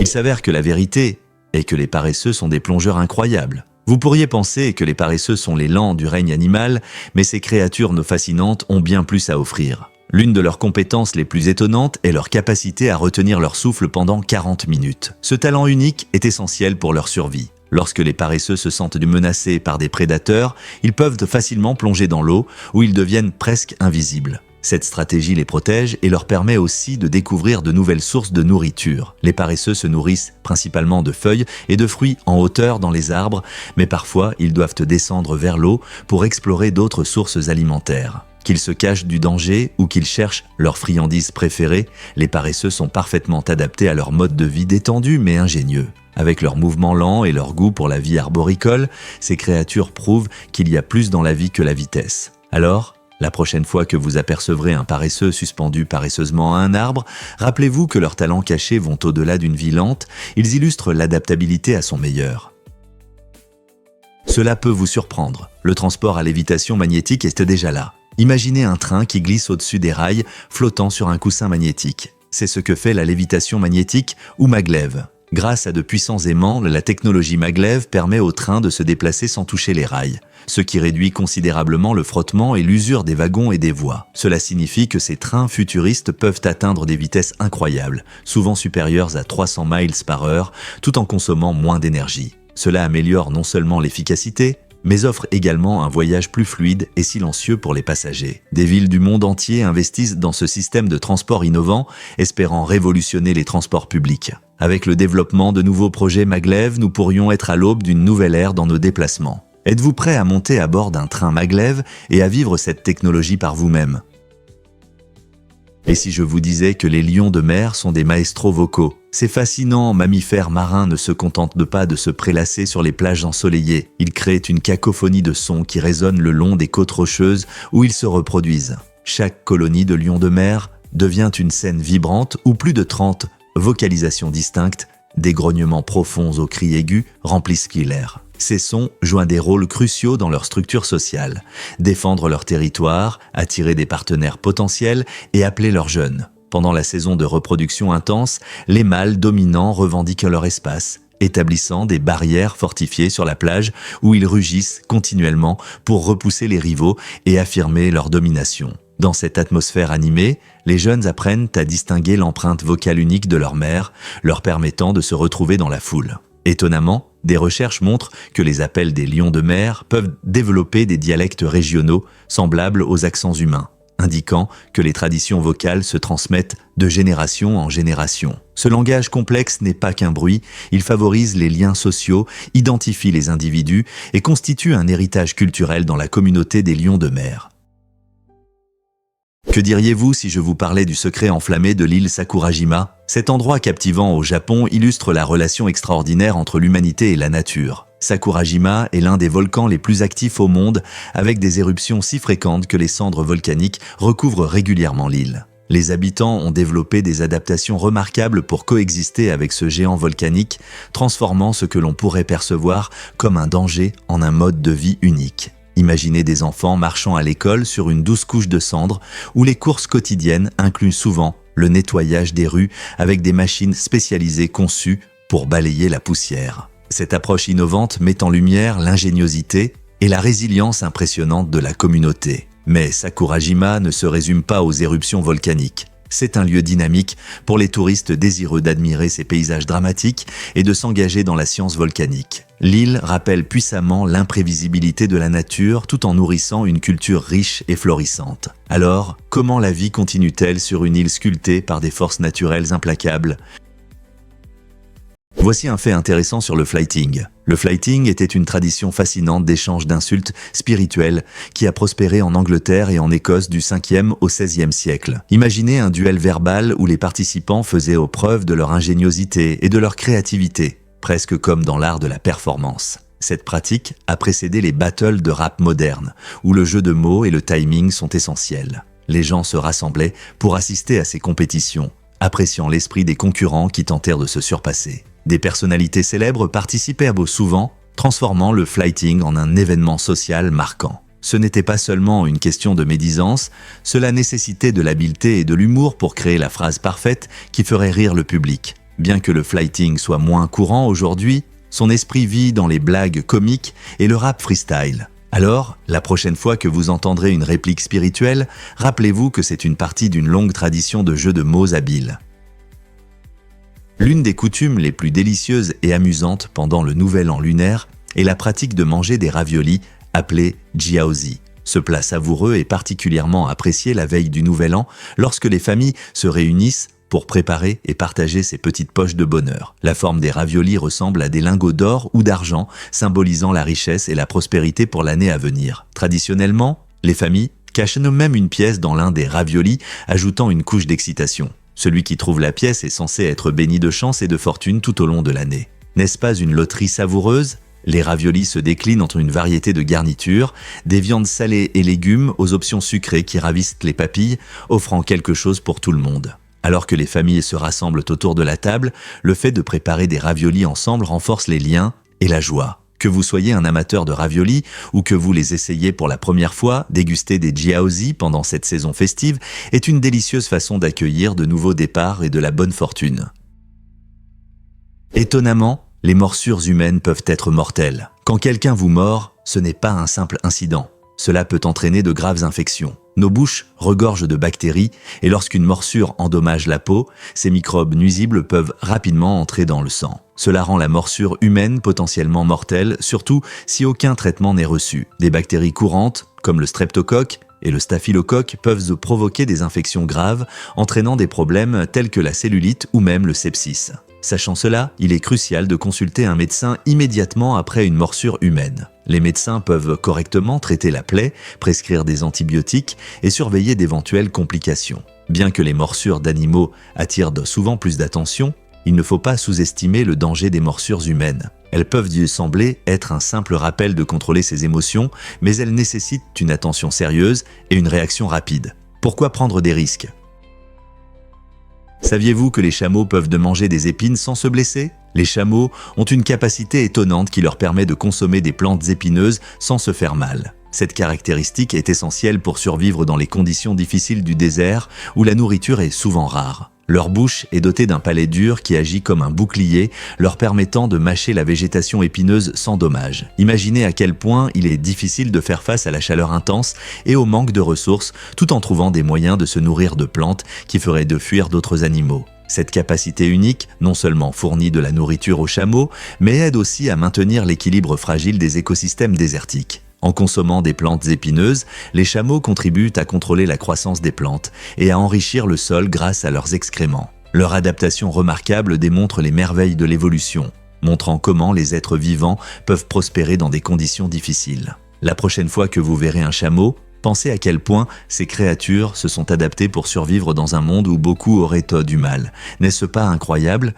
Il s'avère que la vérité est que les paresseux sont des plongeurs incroyables. Vous pourriez penser que les paresseux sont les lents du règne animal, mais ces créatures non fascinantes ont bien plus à offrir. L'une de leurs compétences les plus étonnantes est leur capacité à retenir leur souffle pendant 40 minutes. Ce talent unique est essentiel pour leur survie. Lorsque les paresseux se sentent menacés par des prédateurs, ils peuvent facilement plonger dans l'eau où ils deviennent presque invisibles. Cette stratégie les protège et leur permet aussi de découvrir de nouvelles sources de nourriture. Les paresseux se nourrissent principalement de feuilles et de fruits en hauteur dans les arbres, mais parfois ils doivent descendre vers l'eau pour explorer d'autres sources alimentaires. Qu'ils se cachent du danger ou qu'ils cherchent leurs friandises préférées, les paresseux sont parfaitement adaptés à leur mode de vie détendu mais ingénieux. Avec leurs mouvements lents et leur goût pour la vie arboricole, ces créatures prouvent qu'il y a plus dans la vie que la vitesse. Alors, la prochaine fois que vous apercevrez un paresseux suspendu paresseusement à un arbre, rappelez-vous que leurs talents cachés vont au-delà d'une vie lente, ils illustrent l'adaptabilité à son meilleur. Cela peut vous surprendre, le transport à lévitation magnétique est déjà là. Imaginez un train qui glisse au-dessus des rails, flottant sur un coussin magnétique. C'est ce que fait la lévitation magnétique ou maglev. Grâce à de puissants aimants, la technologie maglev permet au train de se déplacer sans toucher les rails, ce qui réduit considérablement le frottement et l'usure des wagons et des voies. Cela signifie que ces trains futuristes peuvent atteindre des vitesses incroyables, souvent supérieures à 300 miles par heure, tout en consommant moins d'énergie. Cela améliore non seulement l'efficacité, mais offre également un voyage plus fluide et silencieux pour les passagers. Des villes du monde entier investissent dans ce système de transport innovant, espérant révolutionner les transports publics. Avec le développement de nouveaux projets maglev, nous pourrions être à l'aube d'une nouvelle ère dans nos déplacements. Êtes-vous prêt à monter à bord d'un train maglev et à vivre cette technologie par vous-même? Et si je vous disais que les lions de mer sont des maestros vocaux? Ces fascinants mammifères marins ne se contentent pas de se prélasser sur les plages ensoleillées. Ils créent une cacophonie de sons qui résonnent le long des côtes rocheuses où ils se reproduisent. Chaque colonie de lions de mer devient une scène vibrante où plus de 30 vocalisations distinctes, des grognements profonds aux cris aigus remplissent l'air. Ces sons jouent des rôles cruciaux dans leur structure sociale, défendre leur territoire, attirer des partenaires potentiels et appeler leurs jeunes. Pendant la saison de reproduction intense, les mâles dominants revendiquent leur espace, établissant des barrières fortifiées sur la plage où ils rugissent continuellement pour repousser les rivaux et affirmer leur domination. Dans cette atmosphère animée, les jeunes apprennent à distinguer l'empreinte vocale unique de leur mère, leur permettant de se retrouver dans la foule. Étonnamment, des recherches montrent que les appels des lions de mer peuvent développer des dialectes régionaux semblables aux accents humains, indiquant que les traditions vocales se transmettent de génération en génération. Ce langage complexe n'est pas qu'un bruit, il favorise les liens sociaux, identifie les individus et constitue un héritage culturel dans la communauté des lions de mer. Que diriez-vous si je vous parlais du secret enflammé de l'île Sakurajima? Cet endroit captivant au Japon illustre la relation extraordinaire entre l'humanité et la nature. Sakurajima est l'un des volcans les plus actifs au monde, avec des éruptions si fréquentes que les cendres volcaniques recouvrent régulièrement l'île. Les habitants ont développé des adaptations remarquables pour coexister avec ce géant volcanique, transformant ce que l'on pourrait percevoir comme un danger en un mode de vie unique. Imaginez des enfants marchant à l'école sur une douce couche de cendres où les courses quotidiennes incluent souvent le nettoyage des rues avec des machines spécialisées conçues pour balayer la poussière. Cette approche innovante met en lumière l'ingéniosité et la résilience impressionnante de la communauté. Mais Sakurajima ne se résume pas aux éruptions volcaniques. C'est un lieu dynamique pour les touristes désireux d'admirer ces paysages dramatiques et de s'engager dans la science volcanique. L'île rappelle puissamment l'imprévisibilité de la nature tout en nourrissant une culture riche et florissante. Alors, comment la vie continue-t-elle sur une île sculptée par des forces naturelles implacables ? Voici un fait intéressant sur le flyting. Le flyting était une tradition fascinante d'échange d'insultes spirituelles qui a prospéré en Angleterre et en Écosse du 5e au 16e siècle. Imaginez un duel verbal où les participants faisaient preuve de leur ingéniosité et de leur créativité, presque comme dans l'art de la performance. Cette pratique a précédé les battles de rap modernes, où le jeu de mots et le timing sont essentiels. Les gens se rassemblaient pour assister à ces compétitions, appréciant l'esprit des concurrents qui tentèrent de se surpasser. Des personnalités célèbres participèrent souvent, transformant le flyting en un événement social marquant. Ce n'était pas seulement une question de médisance, cela nécessitait de l'habileté et de l'humour pour créer la phrase parfaite qui ferait rire le public. Bien que le flighting soit moins courant aujourd'hui, son esprit vit dans les blagues comiques et le rap freestyle. Alors, la prochaine fois que vous entendrez une réplique spirituelle, rappelez-vous que c'est une partie d'une longue tradition de jeux de mots habiles. L'une des coutumes les plus délicieuses et amusantes pendant le Nouvel An lunaire est la pratique de manger des raviolis appelés jiaozi. Ce plat savoureux est particulièrement apprécié la veille du Nouvel An lorsque les familles se réunissent pour préparer et partager ces petites poches de bonheur. La forme des raviolis ressemble à des lingots d'or ou d'argent, symbolisant la richesse et la prospérité pour l'année à venir. Traditionnellement, les familles cachent même une pièce dans l'un des raviolis, ajoutant une couche d'excitation. Celui qui trouve la pièce est censé être béni de chance et de fortune tout au long de l'année. N'est-ce pas une loterie savoureuse ? Les raviolis se déclinent entre une variété de garnitures, des viandes salées et légumes aux options sucrées qui ravissent les papilles, offrant quelque chose pour tout le monde. Alors que les familles se rassemblent autour de la table, le fait de préparer des raviolis ensemble renforce les liens et la joie. Que vous soyez un amateur de raviolis ou que vous les essayiez pour la première fois, déguster des jiaozi pendant cette saison festive est une délicieuse façon d'accueillir de nouveaux départs et de la bonne fortune. Étonnamment, les morsures humaines peuvent être mortelles. Quand quelqu'un vous mord, ce n'est pas un simple incident. Cela peut entraîner de graves infections. Nos bouches regorgent de bactéries et lorsqu'une morsure endommage la peau, ces microbes nuisibles peuvent rapidement entrer dans le sang. Cela rend la morsure humaine potentiellement mortelle, surtout si aucun traitement n'est reçu. Des bactéries courantes, comme le streptocoque et le staphylocoque, peuvent provoquer des infections graves, entraînant des problèmes tels que la cellulite ou même le sepsis. Sachant cela, il est crucial de consulter un médecin immédiatement après une morsure humaine. Les médecins peuvent correctement traiter la plaie, prescrire des antibiotiques et surveiller d'éventuelles complications. Bien que les morsures d'animaux attirent souvent plus d'attention, il ne faut pas sous-estimer le danger des morsures humaines. Elles peuvent sembler être un simple rappel de contrôler ses émotions, mais elles nécessitent une attention sérieuse et une réaction rapide. Pourquoi prendre des risques ? Saviez-vous que les chameaux peuvent manger des épines sans se blesser ? Les chameaux ont une capacité étonnante qui leur permet de consommer des plantes épineuses sans se faire mal. Cette caractéristique est essentielle pour survivre dans les conditions difficiles du désert où la nourriture est souvent rare. Leur bouche est dotée d'un palais dur qui agit comme un bouclier, leur permettant de mâcher la végétation épineuse sans dommage. Imaginez à quel point il est difficile de faire face à la chaleur intense et au manque de ressources, tout en trouvant des moyens de se nourrir de plantes qui feraient de fuir d'autres animaux. Cette capacité unique, non seulement fournit de la nourriture aux chameaux, mais aide aussi à maintenir l'équilibre fragile des écosystèmes désertiques. En consommant des plantes épineuses, les chameaux contribuent à contrôler la croissance des plantes et à enrichir le sol grâce à leurs excréments. Leur adaptation remarquable démontre les merveilles de l'évolution, montrant comment les êtres vivants peuvent prospérer dans des conditions difficiles. La prochaine fois que vous verrez un chameau, pensez à quel point ces créatures se sont adaptées pour survivre dans un monde où beaucoup auraient du mal. N'est-ce pas incroyable ?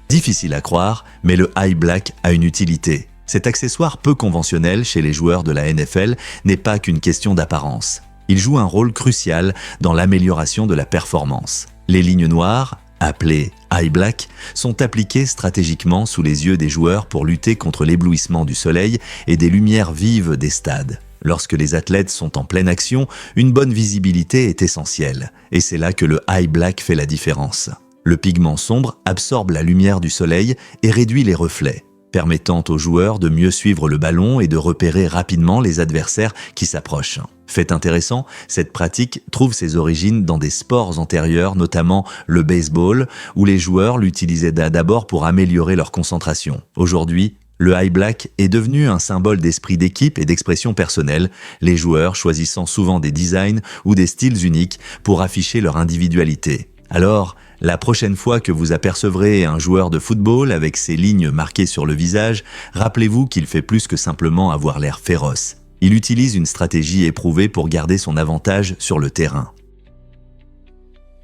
Difficile à croire, mais le eye black a une utilité. Cet accessoire peu conventionnel chez les joueurs de la NFL n'est pas qu'une question d'apparence. Il joue un rôle crucial dans l'amélioration de la performance. Les lignes noires, appelées eye black, sont appliquées stratégiquement sous les yeux des joueurs pour lutter contre l'éblouissement du soleil et des lumières vives des stades. Lorsque les athlètes sont en pleine action, une bonne visibilité est essentielle, et c'est là que le eye black fait la différence. Le pigment sombre absorbe la lumière du soleil et réduit les reflets, permettant aux joueurs de mieux suivre le ballon et de repérer rapidement les adversaires qui s'approchent. Fait intéressant, cette pratique trouve ses origines dans des sports antérieurs, notamment le baseball, où les joueurs l'utilisaient d'abord pour améliorer leur concentration. Aujourd'hui, le eye black est devenu un symbole d'esprit d'équipe et d'expression personnelle, les joueurs choisissant souvent des designs ou des styles uniques pour afficher leur individualité. Alors, la prochaine fois que vous apercevrez un joueur de football avec ses lignes marquées sur le visage, rappelez-vous qu'il fait plus que simplement avoir l'air féroce. Il utilise une stratégie éprouvée pour garder son avantage sur le terrain.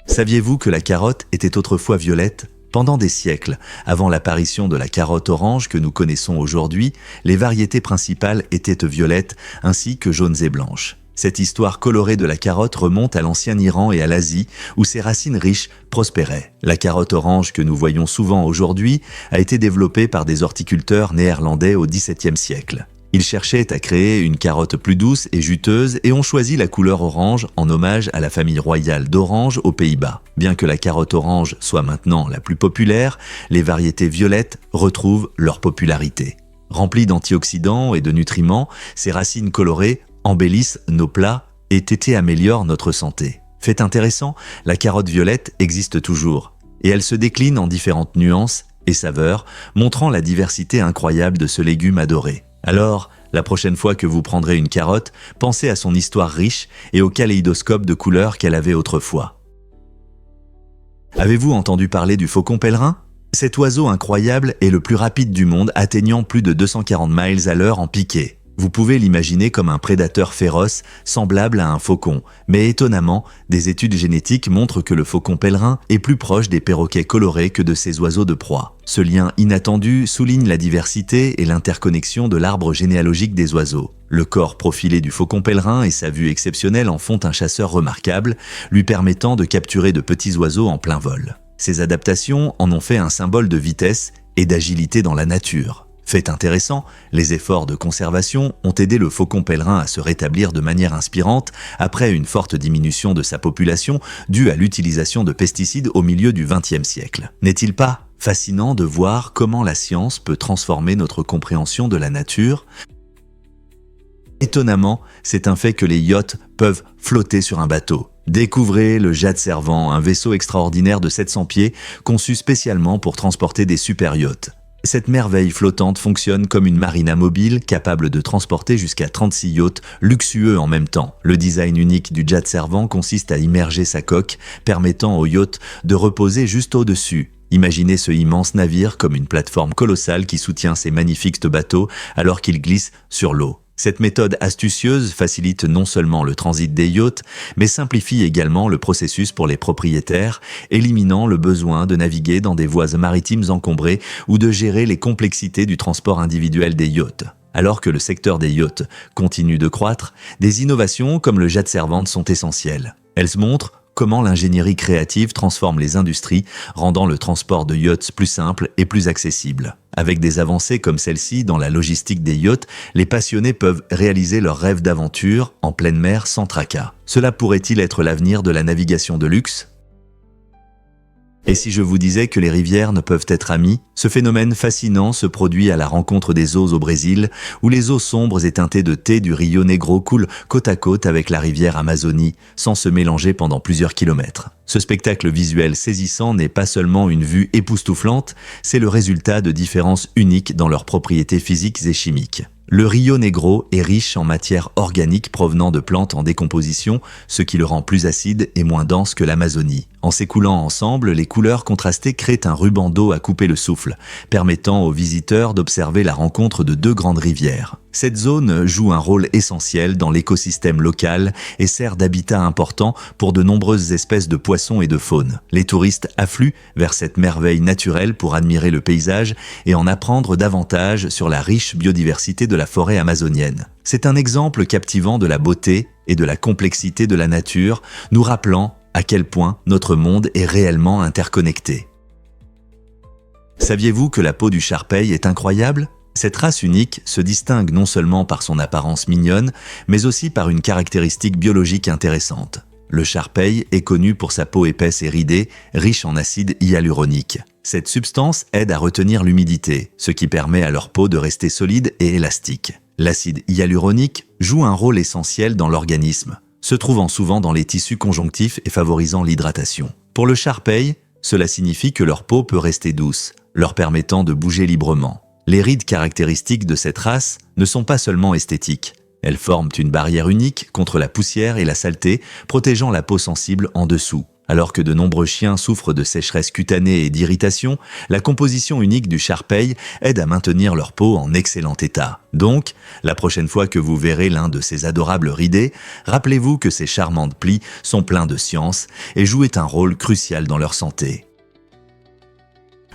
Saviez-vous que la carotte était autrefois violette ? Pendant des siècles, avant l'apparition de la carotte orange que nous connaissons aujourd'hui, les variétés principales étaient violettes ainsi que jaunes et blanches. Cette histoire colorée de la carotte remonte à l'ancien Iran et à l'Asie, où ses racines riches prospéraient. La carotte orange que nous voyons souvent aujourd'hui a été développée par des horticulteurs néerlandais au XVIIe siècle. Ils cherchaient à créer une carotte plus douce et juteuse et ont choisi la couleur orange en hommage à la famille royale d'Orange aux Pays-Bas. Bien que la carotte orange soit maintenant la plus populaire, les variétés violettes retrouvent leur popularité. Remplies d'antioxydants et de nutriments, ces racines colorées embellissent nos plats et améliorent notre santé. Fait intéressant, la carotte violette existe toujours et elle se décline en différentes nuances et saveurs, montrant la diversité incroyable de ce légume adoré. Alors, la prochaine fois que vous prendrez une carotte, pensez à son histoire riche et au kaléidoscope de couleurs qu'elle avait autrefois. Avez-vous entendu parler du faucon pèlerin ? Cet oiseau incroyable est le plus rapide du monde, atteignant plus de 240 miles à l'heure en piqué. Vous pouvez l'imaginer comme un prédateur féroce, semblable à un faucon, mais étonnamment, des études génétiques montrent que le faucon pèlerin est plus proche des perroquets colorés que de ces oiseaux de proie. Ce lien inattendu souligne la diversité et l'interconnexion de l'arbre généalogique des oiseaux. Le corps profilé du faucon pèlerin et sa vue exceptionnelle en font un chasseur remarquable, lui permettant de capturer de petits oiseaux en plein vol. Ces adaptations en ont fait un symbole de vitesse et d'agilité dans la nature. Fait intéressant, les efforts de conservation ont aidé le faucon pèlerin à se rétablir de manière inspirante après une forte diminution de sa population due à l'utilisation de pesticides au milieu du XXe siècle. N'est-il pas fascinant de voir comment la science peut transformer notre compréhension de la nature ? Étonnamment, c'est un fait que les yachts peuvent flotter sur un bateau. Découvrez le Jade Servant, un vaisseau extraordinaire de 700 pieds conçu spécialement pour transporter des super yachts. Cette merveille flottante fonctionne comme une marina mobile capable de transporter jusqu'à 36 yachts luxueux en même temps. Le design unique du Jade Servant consiste à immerger sa coque, permettant au yacht de reposer juste au-dessus. Imaginez ce immense navire comme une plateforme colossale qui soutient ces magnifiques bateaux alors qu'ils glissent sur l'eau. Cette méthode astucieuse facilite non seulement le transit des yachts, mais simplifie également le processus pour les propriétaires, éliminant le besoin de naviguer dans des voies maritimes encombrées ou de gérer les complexités du transport individuel des yachts. Alors que le secteur des yachts continue de croître, des innovations comme le Jade Servant sont essentielles. Elles montrent comment l'ingénierie créative transforme les industries, rendant le transport de yachts plus simple et plus accessible. Avec des avancées comme celle-ci dans la logistique des yachts, les passionnés peuvent réaliser leurs rêves d'aventure en pleine mer sans tracas. Cela pourrait-il être l'avenir de la navigation de luxe ? Et si je vous disais que les rivières ne peuvent être amies, ce phénomène fascinant se produit à la rencontre des eaux au Brésil, où les eaux sombres et teintées de thé du Rio Negro coulent côte à côte avec la rivière Amazonie, sans se mélanger pendant plusieurs kilomètres. Ce spectacle visuel saisissant n'est pas seulement une vue époustouflante, c'est le résultat de différences uniques dans leurs propriétés physiques et chimiques. Le Rio Negro est riche en matière organique provenant de plantes en décomposition, ce qui le rend plus acide et moins dense que l'Amazonie. En s'écoulant ensemble, les couleurs contrastées créent un ruban d'eau à couper le souffle, permettant aux visiteurs d'observer la rencontre de deux grandes rivières. Cette zone joue un rôle essentiel dans l'écosystème local et sert d'habitat important pour de nombreuses espèces de poissons et de faune. Les touristes affluent vers cette merveille naturelle pour admirer le paysage et en apprendre davantage sur la riche biodiversité de la forêt amazonienne. C'est un exemple captivant de la beauté et de la complexité de la nature, nous rappelant à quel point notre monde est réellement interconnecté. Saviez-vous que la peau du charpey est incroyable ? Cette race unique se distingue non seulement par son apparence mignonne, mais aussi par une caractéristique biologique intéressante. Le charpey est connu pour sa peau épaisse et ridée, riche en acide hyaluronique. Cette substance aide à retenir l'humidité, ce qui permet à leur peau de rester solide et élastique. L'acide hyaluronique joue un rôle essentiel dans l'organisme, se trouvant souvent dans les tissus conjonctifs et favorisant l'hydratation. Pour le charpey, cela signifie que leur peau peut rester douce, leur permettant de bouger librement. Les rides caractéristiques de cette race ne sont pas seulement esthétiques. Elles forment une barrière unique contre la poussière et la saleté, protégeant la peau sensible en dessous. Alors que de nombreux chiens souffrent de sécheresse cutanée et d'irritation, la composition unique du charpey aide à maintenir leur peau en excellent état. Donc, la prochaine fois que vous verrez l'un de ces adorables ridés, rappelez-vous que ces charmantes plis sont pleins de science et jouent un rôle crucial dans leur santé.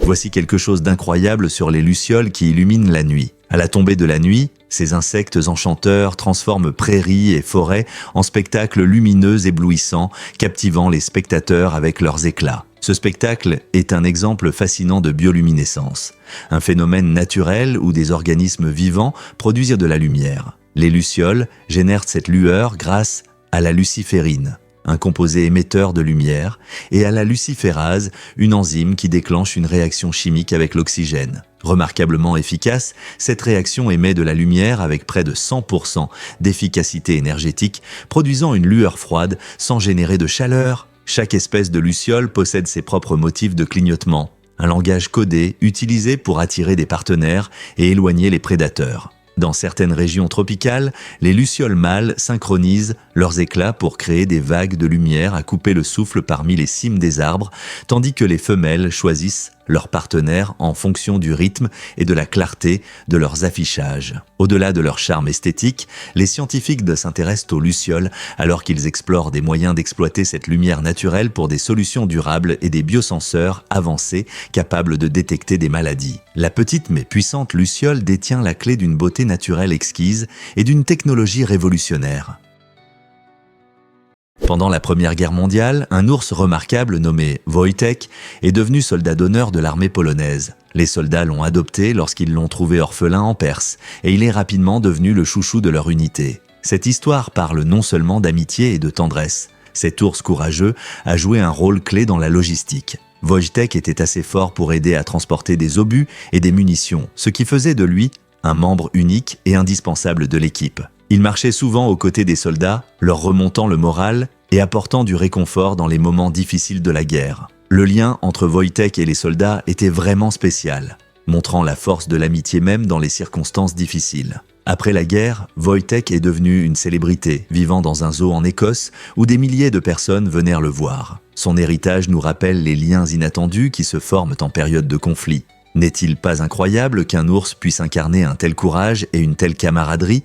Voici quelque chose d'incroyable sur les lucioles qui illuminent la nuit. À la tombée de la nuit, ces insectes enchanteurs transforment prairies et forêts en spectacles lumineux éblouissants, captivant les spectateurs avec leurs éclats. Ce spectacle est un exemple fascinant de bioluminescence, un phénomène naturel où des organismes vivants produisent de la lumière. Les lucioles génèrent cette lueur grâce à la luciférine, un composé émetteur de lumière, et à la luciférase, une enzyme qui déclenche une réaction chimique avec l'oxygène. Remarquablement efficace, cette réaction émet de la lumière avec près de 100% d'efficacité énergétique, produisant une lueur froide sans générer de chaleur. Chaque espèce de luciole possède ses propres motifs de clignotement, un langage codé utilisé pour attirer des partenaires et éloigner les prédateurs. Dans certaines régions tropicales, les lucioles mâles synchronisent leurs éclats pour créer des vagues de lumière à couper le souffle parmi les cimes des arbres, tandis que les femelles choisissent leurs partenaires en fonction du rythme et de la clarté de leurs affichages. Au-delà de leur charme esthétique, les scientifiques s'intéressent aux lucioles alors qu'ils explorent des moyens d'exploiter cette lumière naturelle pour des solutions durables et des biosenseurs avancés capables de détecter des maladies. La petite mais puissante luciole détient la clé d'une beauté naturelle exquise et d'une technologie révolutionnaire. Pendant la Première Guerre mondiale, un ours remarquable nommé Wojtek est devenu soldat d'honneur de l'armée polonaise. Les soldats l'ont adopté lorsqu'ils l'ont trouvé orphelin en Perse, et il est rapidement devenu le chouchou de leur unité. Cette histoire parle non seulement d'amitié et de tendresse. Cet ours courageux a joué un rôle clé dans la logistique. Wojtek était assez fort pour aider à transporter des obus et des munitions, ce qui faisait de lui un membre unique et indispensable de l'équipe. Il marchait souvent aux côtés des soldats, leur remontant le moral et apportant du réconfort dans les moments difficiles de la guerre. Le lien entre Wojtek et les soldats était vraiment spécial, montrant la force de l'amitié même dans les circonstances difficiles. Après la guerre, Wojtek est devenu une célébrité, vivant dans un zoo en Écosse où des milliers de personnes venaient le voir. Son héritage nous rappelle les liens inattendus qui se forment en période de conflit. N'est-il pas incroyable qu'un ours puisse incarner un tel courage et une telle camaraderie ?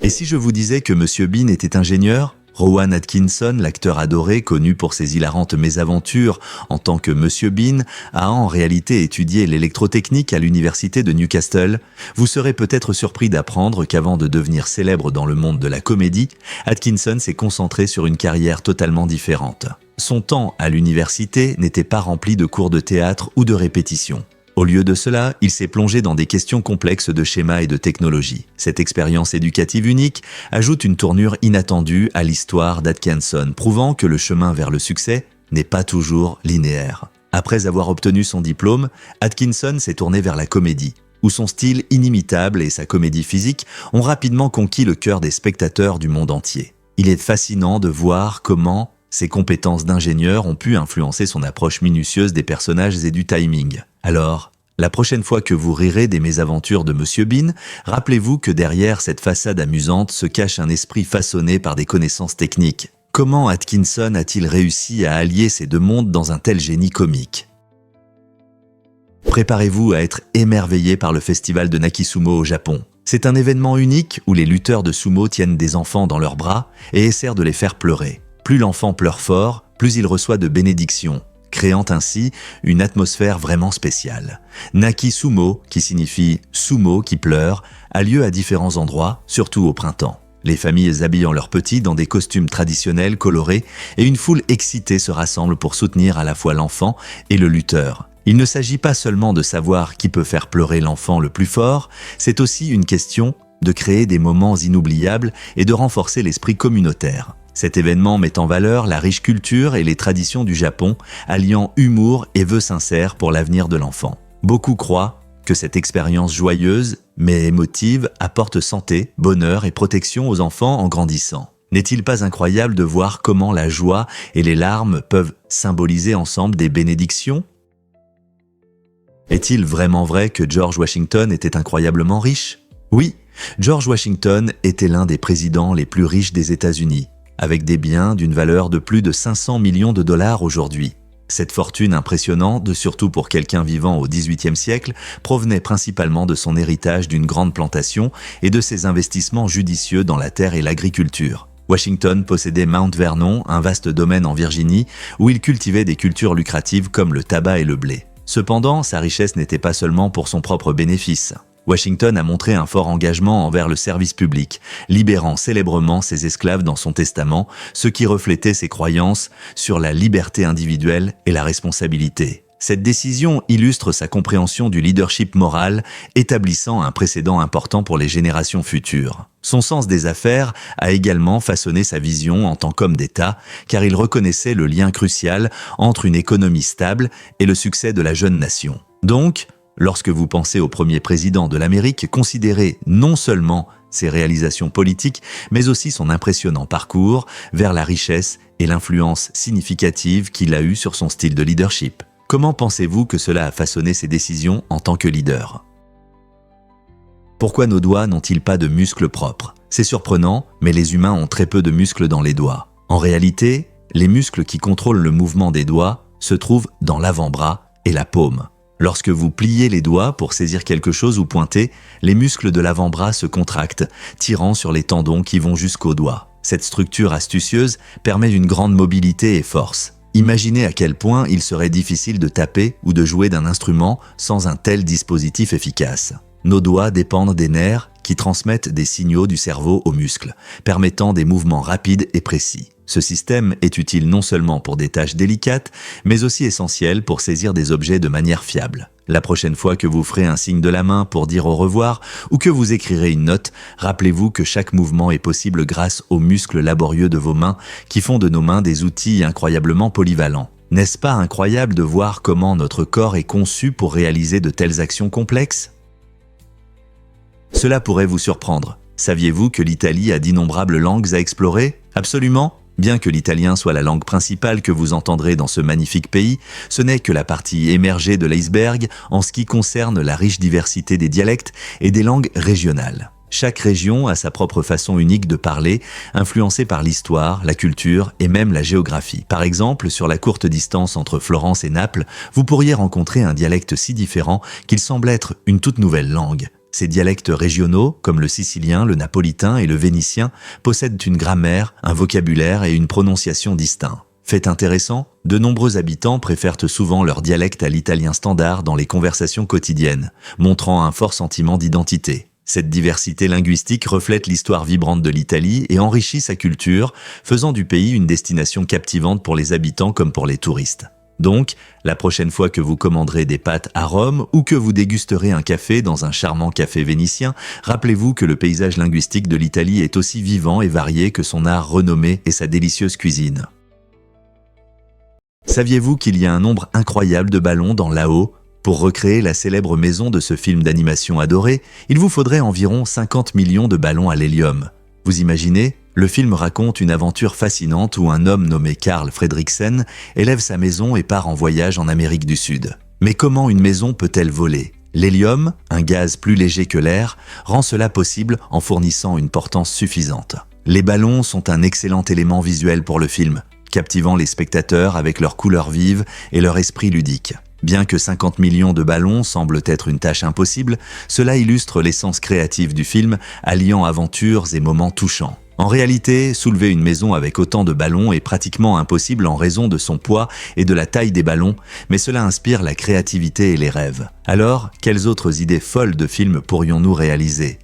Et si je vous disais que M. Bean était ingénieur ? Rowan Atkinson, l'acteur adoré, connu pour ses hilarantes mésaventures en tant que M. Bean, a en réalité étudié l'électrotechnique à l'université de Newcastle. Vous serez peut-être surpris d'apprendre qu'avant de devenir célèbre dans le monde de la comédie, Atkinson s'est concentré sur une carrière totalement différente. Son temps à l'université n'était pas rempli de cours de théâtre ou de répétitions. Au lieu de cela, il s'est plongé dans des questions complexes de schémas et de technologie. Cette expérience éducative unique ajoute une tournure inattendue à l'histoire d'Atkinson, prouvant que le chemin vers le succès n'est pas toujours linéaire. Après avoir obtenu son diplôme, Atkinson s'est tourné vers la comédie, où son style inimitable et sa comédie physique ont rapidement conquis le cœur des spectateurs du monde entier. Il est fascinant de voir comment ses compétences d'ingénieur ont pu influencer son approche minutieuse des personnages et du timing. Alors, la prochaine fois que vous rirez des mésaventures de M. Bean, rappelez-vous que derrière cette façade amusante se cache un esprit façonné par des connaissances techniques. Comment Atkinson a-t-il réussi à allier ces deux mondes dans un tel génie comique ? Préparez-vous à être émerveillé par le festival de Nakisumo au Japon. C'est un événement unique où les lutteurs de sumo tiennent des enfants dans leurs bras et essaient de les faire pleurer. Plus l'enfant pleure fort, plus il reçoit de bénédictions, créant ainsi une atmosphère vraiment spéciale. Nakisumo, qui signifie sumo qui pleure, a lieu à différents endroits, surtout au printemps. Les familles habillant leurs petits dans des costumes traditionnels colorés et une foule excitée se rassemble pour soutenir à la fois l'enfant et le lutteur. Il ne s'agit pas seulement de savoir qui peut faire pleurer l'enfant le plus fort, c'est aussi une question de créer des moments inoubliables et de renforcer l'esprit communautaire. Cet événement met en valeur la riche culture et les traditions du Japon, alliant humour et vœux sincères pour l'avenir de l'enfant. Beaucoup croient que cette expérience joyeuse, mais émotive, apporte santé, bonheur et protection aux enfants en grandissant. N'est-il pas incroyable de voir comment la joie et les larmes peuvent symboliser ensemble des bénédictions ? Est-il vraiment vrai que George Washington était incroyablement riche ? Oui, George Washington était l'un des présidents les plus riches des États-Unis, avec des biens d'une valeur de plus de 500 millions de dollars aujourd'hui. Cette fortune impressionnante, surtout pour quelqu'un vivant au XVIIIe siècle, provenait principalement de son héritage d'une grande plantation et de ses investissements judicieux dans la terre et l'agriculture. Washington possédait Mount Vernon, un vaste domaine en Virginie, où il cultivait des cultures lucratives comme le tabac et le blé. Cependant, sa richesse n'était pas seulement pour son propre bénéfice. Washington a montré un fort engagement envers le service public, libérant célèbrement ses esclaves dans son testament, ce qui reflétait ses croyances sur la liberté individuelle et la responsabilité. Cette décision illustre sa compréhension du leadership moral, établissant un précédent important pour les générations futures. Son sens des affaires a également façonné sa vision en tant qu'homme d'État, car il reconnaissait le lien crucial entre une économie stable et le succès de la jeune nation. Donc, lorsque vous pensez au premier président de l'Amérique, considérez non seulement ses réalisations politiques, mais aussi son impressionnant parcours vers la richesse et l'influence significative qu'il a eue sur son style de leadership. Comment pensez-vous que cela a façonné ses décisions en tant que leader? Pourquoi nos doigts n'ont-ils pas de muscles propres? C'est surprenant, mais les humains ont très peu de muscles dans les doigts. En réalité, les muscles qui contrôlent le mouvement des doigts se trouvent dans l'avant-bras et la paume. Lorsque vous pliez les doigts pour saisir quelque chose ou pointer, les muscles de l'avant-bras se contractent, tirant sur les tendons qui vont jusqu'aux doigts. Cette structure astucieuse permet une grande mobilité et force. Imaginez à quel point il serait difficile de taper ou de jouer d'un instrument sans un tel dispositif efficace. Nos doigts dépendent des nerfs qui transmettent des signaux du cerveau aux muscles, permettant des mouvements rapides et précis. Ce système est utile non seulement pour des tâches délicates, mais aussi essentiel pour saisir des objets de manière fiable. La prochaine fois que vous ferez un signe de la main pour dire au revoir ou que vous écrirez une note, rappelez-vous que chaque mouvement est possible grâce aux muscles laborieux de vos mains qui font de nos mains des outils incroyablement polyvalents. N'est-ce pas incroyable de voir comment notre corps est conçu pour réaliser de telles actions complexes? Cela pourrait vous surprendre. Saviez-vous que l'Italie a d'innombrables langues à explorer? Absolument. Bien que l'italien soit la langue principale que vous entendrez dans ce magnifique pays, ce n'est que la partie émergée de l'iceberg en ce qui concerne la riche diversité des dialectes et des langues régionales. Chaque région a sa propre façon unique de parler, influencée par l'histoire, la culture et même la géographie. Par exemple, sur la courte distance entre Florence et Naples, vous pourriez rencontrer un dialecte si différent qu'il semble être une toute nouvelle langue. Ces dialectes régionaux, comme le sicilien, le napolitain et le vénitien, possèdent une grammaire, un vocabulaire et une prononciation distincts. Fait intéressant, de nombreux habitants préfèrent souvent leur dialecte à l'italien standard dans les conversations quotidiennes, montrant un fort sentiment d'identité. Cette diversité linguistique reflète l'histoire vibrante de l'Italie et enrichit sa culture, faisant du pays une destination captivante pour les habitants comme pour les touristes. Donc, la prochaine fois que vous commanderez des pâtes à Rome ou que vous dégusterez un café dans un charmant café vénitien, rappelez-vous que le paysage linguistique de l'Italie est aussi vivant et varié que son art renommé et sa délicieuse cuisine. Saviez-vous qu'il y a un nombre incroyable de ballons dans Lao? Pour recréer la célèbre maison de ce film d'animation adoré, il vous faudrait environ 50 millions de ballons à l'hélium. Vous imaginez? Le film raconte une aventure fascinante où un homme nommé Carl Fredricksen élève sa maison et part en voyage en Amérique du Sud. Mais comment une maison peut-elle voler? L'hélium, un gaz plus léger que l'air, rend cela possible en fournissant une portance suffisante. Les ballons sont un excellent élément visuel pour le film, captivant les spectateurs avec leurs couleurs vives et leur esprit ludique. Bien que 50 millions de ballons semblent être une tâche impossible, cela illustre l'essence créative du film, alliant aventures et moments touchants. En réalité, soulever une maison avec autant de ballons est pratiquement impossible en raison de son poids et de la taille des ballons, mais cela inspire la créativité et les rêves. Alors, quelles autres idées folles de films pourrions-nous réaliser?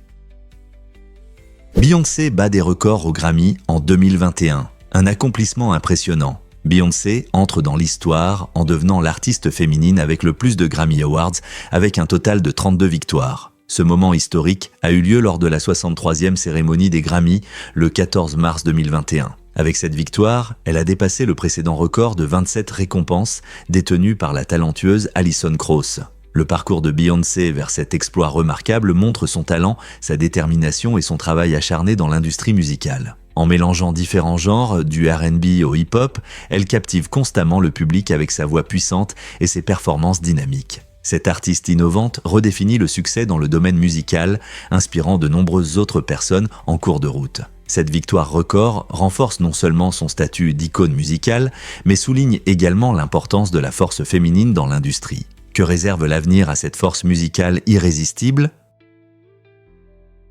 Beyoncé bat des records au Grammy en 2021. Un accomplissement impressionnant. Beyoncé entre dans l'histoire en devenant l'artiste féminine avec le plus de Grammy Awards, avec un total de 32 victoires. Ce moment historique a eu lieu lors de la 63e cérémonie des Grammy le 14 mars 2021. Avec cette victoire, elle a dépassé le précédent record de 27 récompenses détenues par la talentueuse Alison Krauss. Le parcours de Beyoncé vers cet exploit remarquable montre son talent, sa détermination et son travail acharné dans l'industrie musicale. En mélangeant différents genres, du R&B au hip-hop, elle captive constamment le public avec sa voix puissante et ses performances dynamiques. Cette artiste innovante redéfinit le succès dans le domaine musical, inspirant de nombreuses autres personnes en cours de route. Cette victoire record renforce non seulement son statut d'icône musicale, mais souligne également l'importance de la force féminine dans l'industrie. Que réserve l'avenir à cette force musicale irrésistible?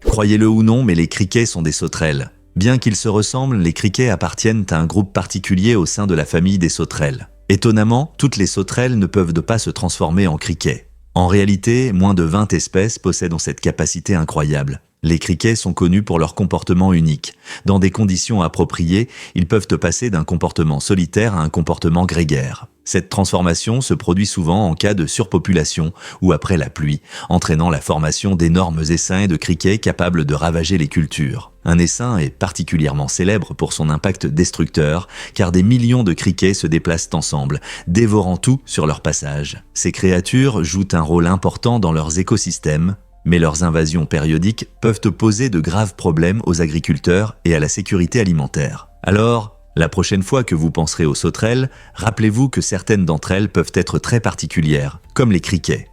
Croyez-le ou non, mais les criquets sont des sauterelles. Bien qu'ils se ressemblent, les criquets appartiennent à un groupe particulier au sein de la famille des sauterelles. Étonnamment, toutes les sauterelles ne peuvent pas se transformer en criquets. En réalité, moins de 20 espèces possèdent cette capacité incroyable. Les criquets sont connus pour leur comportement unique. Dans des conditions appropriées, ils peuvent passer d'un comportement solitaire à un comportement grégaire. Cette transformation se produit souvent en cas de surpopulation ou après la pluie, entraînant la formation d'énormes essaims de criquets capables de ravager les cultures. Un essaim est particulièrement célèbre pour son impact destructeur, car des millions de criquets se déplacent ensemble, dévorant tout sur leur passage. Ces créatures jouent un rôle important dans leurs écosystèmes, mais leurs invasions périodiques peuvent poser de graves problèmes aux agriculteurs et à la sécurité alimentaire. Alors, la prochaine fois que vous penserez aux sauterelles, rappelez-vous que certaines d'entre elles peuvent être très particulières, comme les criquets.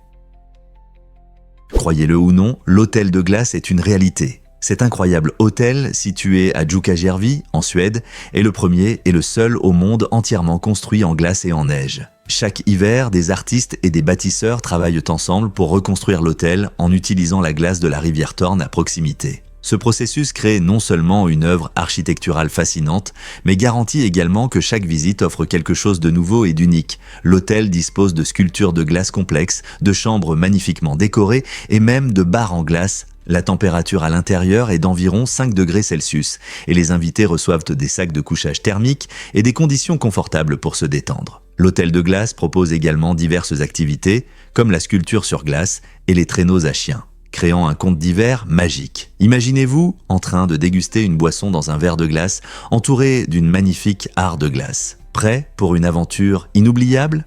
Croyez-le ou non, l'hôtel de glace est une réalité. Cet incroyable hôtel, situé à Jukkasjärvi, en Suède, est le premier et le seul au monde entièrement construit en glace et en neige. Chaque hiver, des artistes et des bâtisseurs travaillent ensemble pour reconstruire l'hôtel en utilisant la glace de la rivière Torn à proximité. Ce processus crée non seulement une œuvre architecturale fascinante, mais garantit également que chaque visite offre quelque chose de nouveau et d'unique. L'hôtel dispose de sculptures de glace complexes, de chambres magnifiquement décorées et même de bars en glace. La température à l'intérieur est d'environ 5 degrés Celsius et les invités reçoivent des sacs de couchage thermiques et des conditions confortables pour se détendre. L'hôtel de glace propose également diverses activités, comme la sculpture sur glace et les traîneaux à chiens, créant un conte d'hiver magique. Imaginez-vous en train de déguster une boisson dans un verre de glace, entouré d'une magnifique art de glace. Prêt pour une aventure inoubliable ?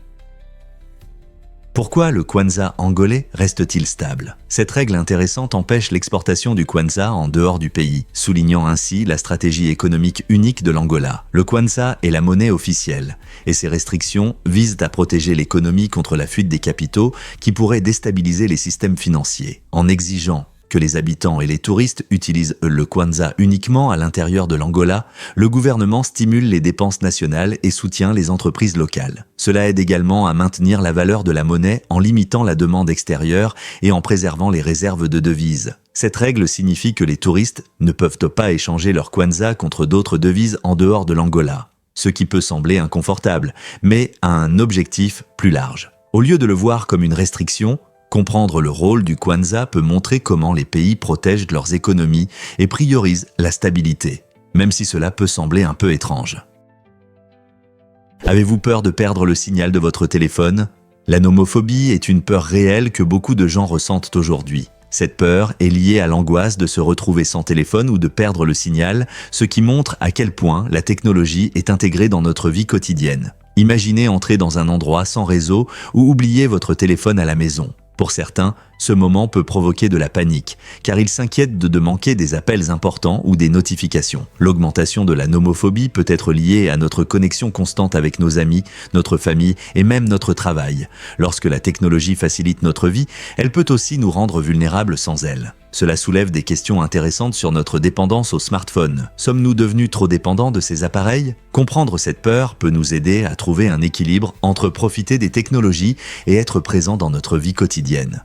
Pourquoi le kwanza angolais reste-t-il stable? Cette règle intéressante empêche l'exportation du kwanza en dehors du pays, soulignant ainsi la stratégie économique unique de l'Angola. Le kwanza est la monnaie officielle, et ces restrictions visent à protéger l'économie contre la fuite des capitaux qui pourraient déstabiliser les systèmes financiers. En exigeant que les habitants et les touristes utilisent le kwanza uniquement à l'intérieur de l'Angola, le gouvernement stimule les dépenses nationales et soutient les entreprises locales. Cela aide également à maintenir la valeur de la monnaie en limitant la demande extérieure et en préservant les réserves de devises. Cette règle signifie que les touristes ne peuvent pas échanger leur kwanza contre d'autres devises en dehors de l'Angola, ce qui peut sembler inconfortable, mais a un objectif plus large. Au lieu de le voir comme une restriction, comprendre le rôle du kwanza peut montrer comment les pays protègent leurs économies et priorisent la stabilité, même si cela peut sembler un peu étrange. Avez-vous peur de perdre le signal de votre téléphone? La nomophobie est une peur réelle que beaucoup de gens ressentent aujourd'hui. Cette peur est liée à l'angoisse de se retrouver sans téléphone ou de perdre le signal, ce qui montre à quel point la technologie est intégrée dans notre vie quotidienne. Imaginez entrer dans un endroit sans réseau ou oublier votre téléphone à la maison. Pour certains, ce moment peut provoquer de la panique, car ils s'inquiètent de manquer des appels importants ou des notifications. L'augmentation de la nomophobie peut être liée à notre connexion constante avec nos amis, notre famille et même notre travail. Lorsque la technologie facilite notre vie, elle peut aussi nous rendre vulnérables sans elle. Cela soulève des questions intéressantes sur notre dépendance au smartphone. Sommes-nous devenus trop dépendants de ces appareils? Comprendre cette peur peut nous aider à trouver un équilibre entre profiter des technologies et être présent dans notre vie quotidienne.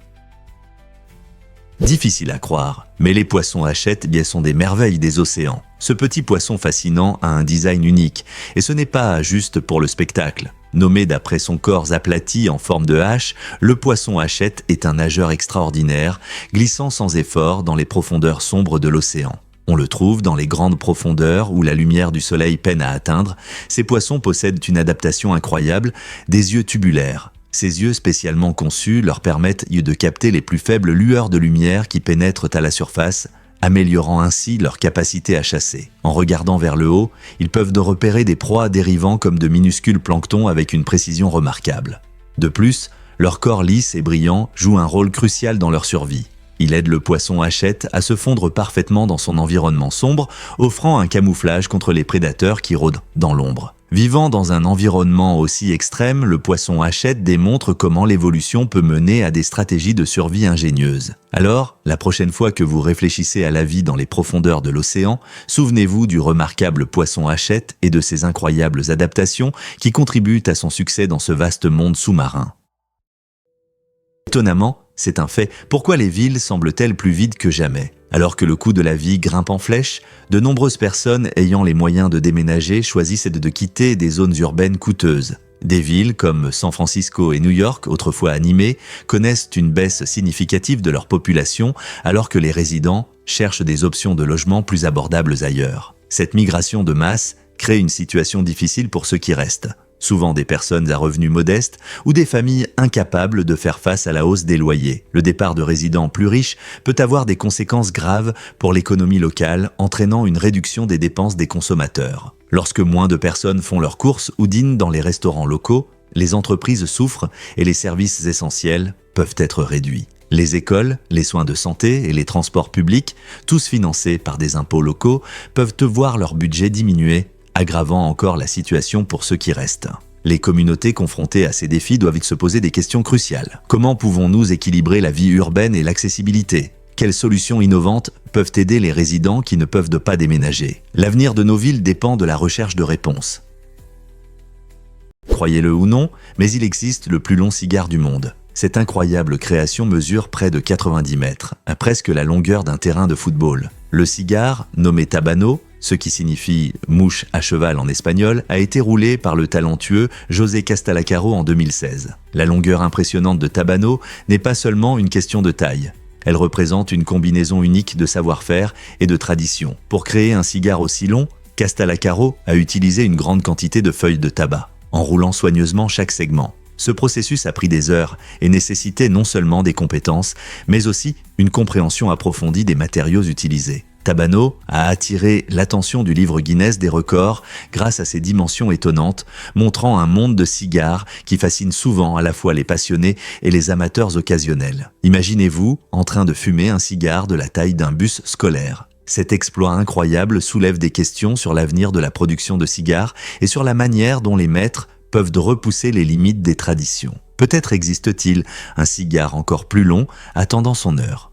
Difficile à croire, mais les poissons hachette sont des merveilles des océans. Ce petit poisson fascinant a un design unique, et ce n'est pas juste pour le spectacle. Nommé d'après son corps aplati en forme de hache, le poisson hachette est un nageur extraordinaire, glissant sans effort dans les profondeurs sombres de l'océan. On le trouve dans les grandes profondeurs où la lumière du soleil peine à atteindre. Ces poissons possèdent une adaptation incroyable, des yeux tubulaires. Ces yeux spécialement conçus leur permettent de capter les plus faibles lueurs de lumière qui pénètrent à la surface, améliorant ainsi leur capacité à chasser. En regardant vers le haut, ils peuvent repérer des proies dérivant comme de minuscules planctons avec une précision remarquable. De plus, leur corps lisse et brillant joue un rôle crucial dans leur survie. Il aide le poisson hachette à se fondre parfaitement dans son environnement sombre, offrant un camouflage contre les prédateurs qui rôdent dans l'ombre. Vivant dans un environnement aussi extrême, le poisson hachette démontre comment l'évolution peut mener à des stratégies de survie ingénieuses. Alors, la prochaine fois que vous réfléchissez à la vie dans les profondeurs de l'océan, souvenez-vous du remarquable poisson hachette et de ses incroyables adaptations qui contribuent à son succès dans ce vaste monde sous-marin. Étonnamment, c'est un fait, pourquoi les villes semblent-elles plus vides que jamais? Alors que le coût de la vie grimpe en flèche, de nombreuses personnes ayant les moyens de déménager choisissent de quitter des zones urbaines coûteuses. Des villes comme San Francisco et New York, autrefois animées, connaissent une baisse significative de leur population alors que les résidents cherchent des options de logement plus abordables ailleurs. Cette migration de masse crée une situation difficile pour ceux qui restent. Souvent des personnes à revenus modestes ou des familles incapables de faire face à la hausse des loyers. Le départ de résidents plus riches peut avoir des conséquences graves pour l'économie locale, entraînant une réduction des dépenses des consommateurs. Lorsque moins de personnes font leurs courses ou dînent dans les restaurants locaux, les entreprises souffrent et les services essentiels peuvent être réduits. Les écoles, les soins de santé et les transports publics, tous financés par des impôts locaux, peuvent voir leur budget diminuer, aggravant encore la situation pour ceux qui restent. Les communautés confrontées à ces défis doivent se poser des questions cruciales. Comment pouvons-nous équilibrer la vie urbaine et l'accessibilité? Quelles solutions innovantes peuvent aider les résidents qui ne peuvent pas déménager? L'avenir de nos villes dépend de la recherche de réponses. Croyez-le ou non, mais il existe le plus long cigare du monde. Cette incroyable création mesure près de 90 mètres, à presque la longueur d'un terrain de football. Le cigare, nommé Tabano, ce qui signifie « mouche à cheval » en espagnol, a été roulé par le talentueux José Castelacaro en 2016. La longueur impressionnante de Tabano n'est pas seulement une question de taille. Elle représente une combinaison unique de savoir-faire et de tradition. Pour créer un cigare aussi long, Castelacaro a utilisé une grande quantité de feuilles de tabac, en roulant soigneusement chaque segment. Ce processus a pris des heures et nécessitait non seulement des compétences, mais aussi une compréhension approfondie des matériaux utilisés. Tabano a attiré l'attention du livre Guinness des records grâce à ses dimensions étonnantes, montrant un monde de cigares qui fascine souvent à la fois les passionnés et les amateurs occasionnels. Imaginez-vous en train de fumer un cigare de la taille d'un bus scolaire. Cet exploit incroyable soulève des questions sur l'avenir de la production de cigares et sur la manière dont les maîtres peuvent repousser les limites des traditions. Peut-être existe-t-il un cigare encore plus long attendant son heure.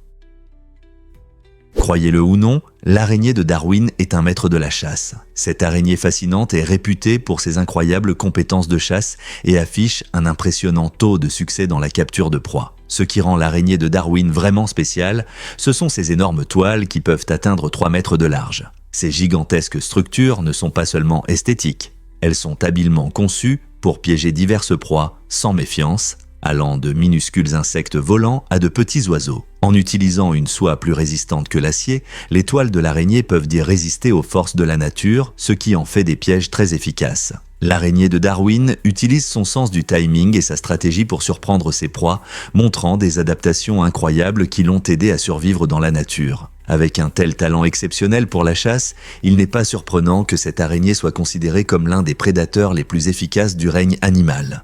Croyez-le ou non, l'araignée de Darwin est un maître de la chasse. Cette araignée fascinante est réputée pour ses incroyables compétences de chasse et affiche un impressionnant taux de succès dans la capture de proies. Ce qui rend l'araignée de Darwin vraiment spéciale, ce sont ses énormes toiles qui peuvent atteindre 3 mètres de large. Ces gigantesques structures ne sont pas seulement esthétiques, elles sont habilement conçues pour piéger diverses proies sans méfiance, allant de minuscules insectes volants à de petits oiseaux. En utilisant une soie plus résistante que l'acier, les toiles de l'araignée peuvent résister aux forces de la nature, ce qui en fait des pièges très efficaces. L'araignée de Darwin utilise son sens du timing et sa stratégie pour surprendre ses proies, montrant des adaptations incroyables qui l'ont aidé à survivre dans la nature. Avec un tel talent exceptionnel pour la chasse, il n'est pas surprenant que cette araignée soit considérée comme l'un des prédateurs les plus efficaces du règne animal.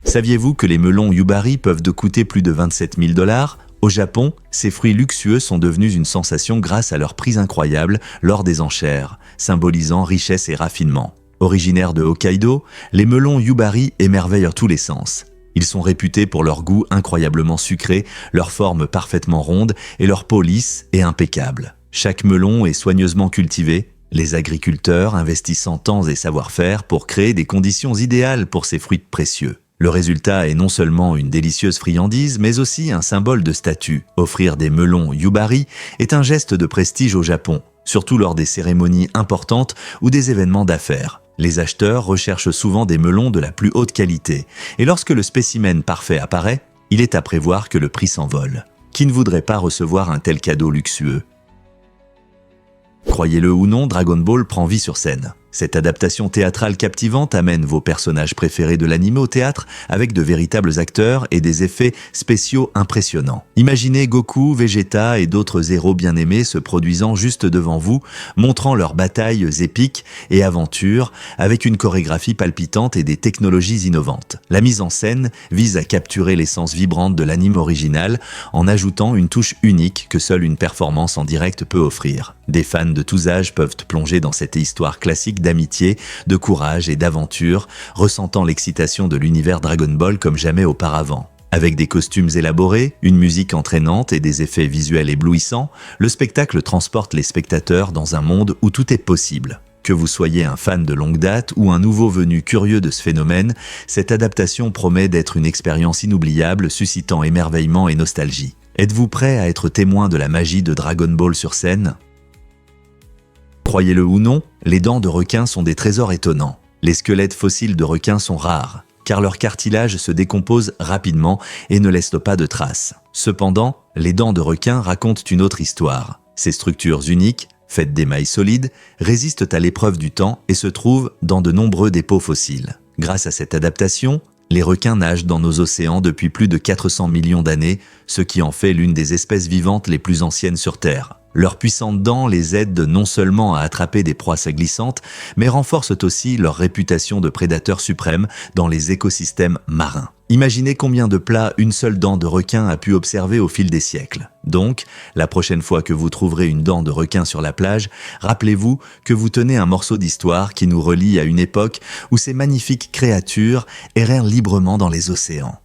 Saviez-vous que les melons Yubari peuvent coûter plus de 27 000 $? Au Japon, ces fruits luxueux sont devenus une sensation grâce à leur prix incroyable lors des enchères, symbolisant richesse et raffinement. Originaires de Hokkaido, les melons Yubari émerveillent tous les sens. Ils sont réputés pour leur goût incroyablement sucré, leur forme parfaitement ronde et leur peau lisse et impeccable. Chaque melon est soigneusement cultivé, les agriculteurs investissant temps et savoir-faire pour créer des conditions idéales pour ces fruits précieux. Le résultat est non seulement une délicieuse friandise, mais aussi un symbole de statut. Offrir des melons Yubari est un geste de prestige au Japon, surtout lors des cérémonies importantes ou des événements d'affaires. Les acheteurs recherchent souvent des melons de la plus haute qualité, et lorsque le spécimen parfait apparaît, il est à prévoir que le prix s'envole. Qui ne voudrait pas recevoir un tel cadeau luxueux? Croyez-le ou non, Dragon Ball prend vie sur scène. Cette adaptation théâtrale captivante amène vos personnages préférés de l'anime au théâtre avec de véritables acteurs et des effets spéciaux impressionnants. Imaginez Goku, Vegeta et d'autres héros bien-aimés se produisant juste devant vous, montrant leurs batailles épiques et aventures avec une chorégraphie palpitante et des technologies innovantes. La mise en scène vise à capturer l'essence vibrante de l'anime original en ajoutant une touche unique que seule une performance en direct peut offrir. Des fans de tous âges peuvent plonger dans cette histoire classique d'amitié, de courage et d'aventure, ressentant l'excitation de l'univers Dragon Ball comme jamais auparavant. Avec des costumes élaborés, une musique entraînante et des effets visuels éblouissants, le spectacle transporte les spectateurs dans un monde où tout est possible. Que vous soyez un fan de longue date ou un nouveau venu curieux de ce phénomène, cette adaptation promet d'être une expérience inoubliable, suscitant émerveillement et nostalgie. Êtes-vous prêt à être témoin de la magie de Dragon Ball sur scène? Croyez-le ou non, les dents de requin sont des trésors étonnants. Les squelettes fossiles de requins sont rares, car leur cartilage se décompose rapidement et ne laisse pas de traces. Cependant, les dents de requin racontent une autre histoire. Ces structures uniques, faites d'émail solide, résistent à l'épreuve du temps et se trouvent dans de nombreux dépôts fossiles. Grâce à cette adaptation, les requins nagent dans nos océans depuis plus de 400 millions d'années, ce qui en fait l'une des espèces vivantes les plus anciennes sur Terre. Leurs puissantes dents les aident non seulement à attraper des proies glissantes, mais renforcent aussi leur réputation de prédateurs suprêmes dans les écosystèmes marins. Imaginez combien de plats une seule dent de requin a pu observer au fil des siècles. Donc, la prochaine fois que vous trouverez une dent de requin sur la plage, rappelez-vous que vous tenez un morceau d'histoire qui nous relie à une époque où ces magnifiques créatures errèrent librement dans les océans.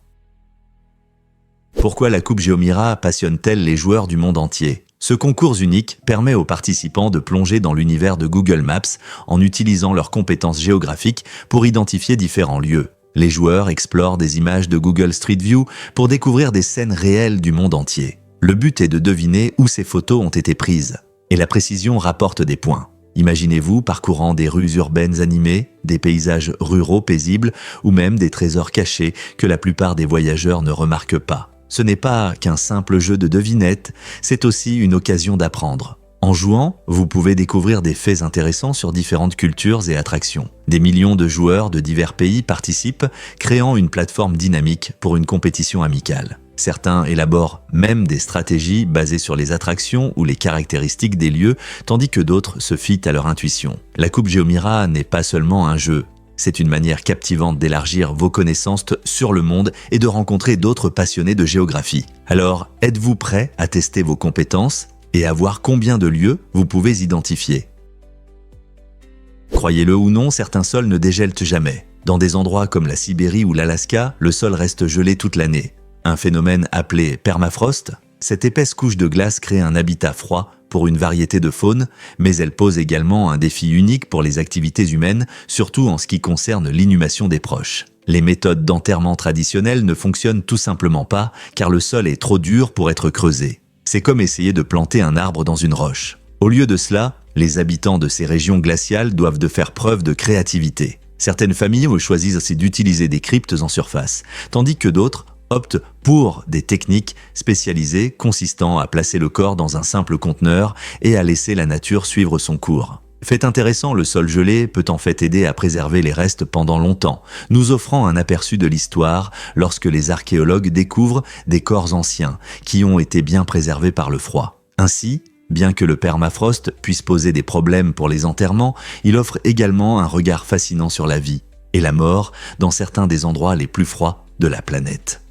Pourquoi la Coupe Géomira passionne-t-elle les joueurs du monde entier ? Ce concours unique permet aux participants de plonger dans l'univers de Google Maps en utilisant leurs compétences géographiques pour identifier différents lieux. Les joueurs explorent des images de Google Street View pour découvrir des scènes réelles du monde entier. Le but est de deviner où ces photos ont été prises. Et la précision rapporte des points. Imaginez-vous parcourant des rues urbaines animées, des paysages ruraux paisibles ou même des trésors cachés que la plupart des voyageurs ne remarquent pas. Ce n'est pas qu'un simple jeu de devinettes, c'est aussi une occasion d'apprendre. En jouant, vous pouvez découvrir des faits intéressants sur différentes cultures et attractions. Des millions de joueurs de divers pays participent, créant une plateforme dynamique pour une compétition amicale. Certains élaborent même des stratégies basées sur les attractions ou les caractéristiques des lieux, tandis que d'autres se fient à leur intuition. La Coupe Géomira n'est pas seulement un jeu. C'est une manière captivante d'élargir vos connaissances sur le monde et de rencontrer d'autres passionnés de géographie. Alors, êtes-vous prêt à tester vos compétences et à voir combien de lieux vous pouvez identifier? Croyez-le ou non, certains sols ne dégèlent jamais. Dans des endroits comme la Sibérie ou l'Alaska, le sol reste gelé toute l'année. Un phénomène appelé permafrost, cette épaisse couche de glace crée un habitat froid pour une variété de faune, mais elle pose également un défi unique pour les activités humaines, surtout en ce qui concerne l'inhumation des proches. Les méthodes d'enterrement traditionnelles ne fonctionnent tout simplement pas, car le sol est trop dur pour être creusé. C'est comme essayer de planter un arbre dans une roche. Au lieu de cela, les habitants de ces régions glaciales doivent de faire preuve de créativité. Certaines familles choisissent aussi d'utiliser des cryptes en surface, tandis que d'autres optent pour des techniques spécialisées consistant à placer le corps dans un simple conteneur et à laisser la nature suivre son cours. Fait intéressant, le sol gelé peut en fait aider à préserver les restes pendant longtemps, nous offrant un aperçu de l'histoire lorsque les archéologues découvrent des corps anciens qui ont été bien préservés par le froid. Ainsi, bien que le permafrost puisse poser des problèmes pour les enterrements, il offre également un regard fascinant sur la vie et la mort dans certains des endroits les plus froids de la planète.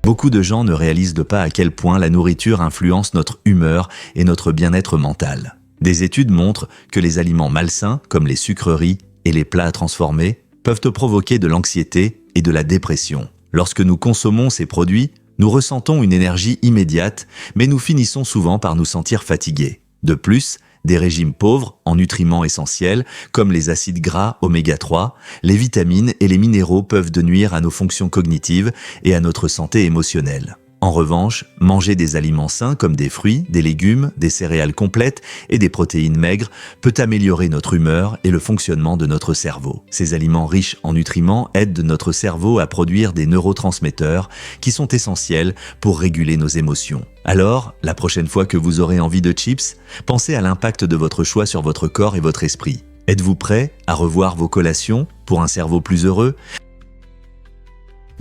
Beaucoup de gens ne réalisent pas à quel point la nourriture influence notre humeur et notre bien-être mental. Des études montrent que les aliments malsains, comme les sucreries et les plats transformés, peuvent provoquer de l'anxiété et de la dépression. Lorsque nous consommons ces produits, nous ressentons une énergie immédiate, mais nous finissons souvent par nous sentir fatigués. De plus, des régimes pauvres en nutriments essentiels, comme les acides gras oméga 3, les vitamines et les minéraux peuvent nuire à nos fonctions cognitives et à notre santé émotionnelle. En revanche, manger des aliments sains comme des fruits, des légumes, des céréales complètes et des protéines maigres peut améliorer notre humeur et le fonctionnement de notre cerveau. Ces aliments riches en nutriments aident notre cerveau à produire des neurotransmetteurs qui sont essentiels pour réguler nos émotions. Alors, la prochaine fois que vous aurez envie de chips, pensez à l'impact de votre choix sur votre corps et votre esprit. Êtes-vous prêt à revoir vos collations pour un cerveau plus heureux ?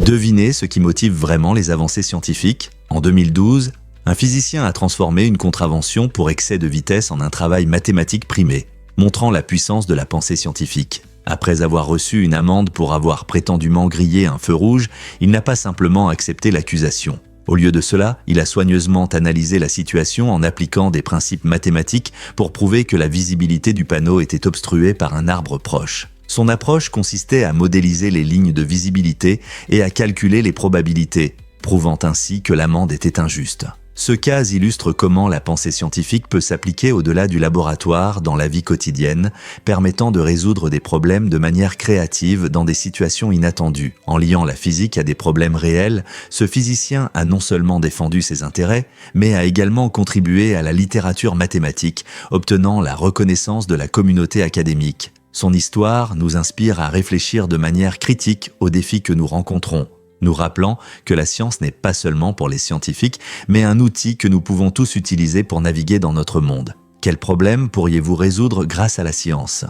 Devinez ce qui motive vraiment les avancées scientifiques. En 2012, un physicien a transformé une contravention pour excès de vitesse en un travail mathématique primé, montrant la puissance de la pensée scientifique. Après avoir reçu une amende pour avoir prétendument grillé un feu rouge, il n'a pas simplement accepté l'accusation. Au lieu de cela, il a soigneusement analysé la situation en appliquant des principes mathématiques pour prouver que la visibilité du panneau était obstruée par un arbre proche. Son approche consistait à modéliser les lignes de visibilité et à calculer les probabilités, prouvant ainsi que l'amende était injuste. Ce cas illustre comment la pensée scientifique peut s'appliquer au-delà du laboratoire dans la vie quotidienne, permettant de résoudre des problèmes de manière créative dans des situations inattendues. En liant la physique à des problèmes réels, ce physicien a non seulement défendu ses intérêts, mais a également contribué à la littérature mathématique, obtenant la reconnaissance de la communauté académique. Son histoire nous inspire à réfléchir de manière critique aux défis que nous rencontrons, nous rappelant que la science n'est pas seulement pour les scientifiques, mais un outil que nous pouvons tous utiliser pour naviguer dans notre monde. Quels problèmes pourriez-vous résoudre grâce à la science ?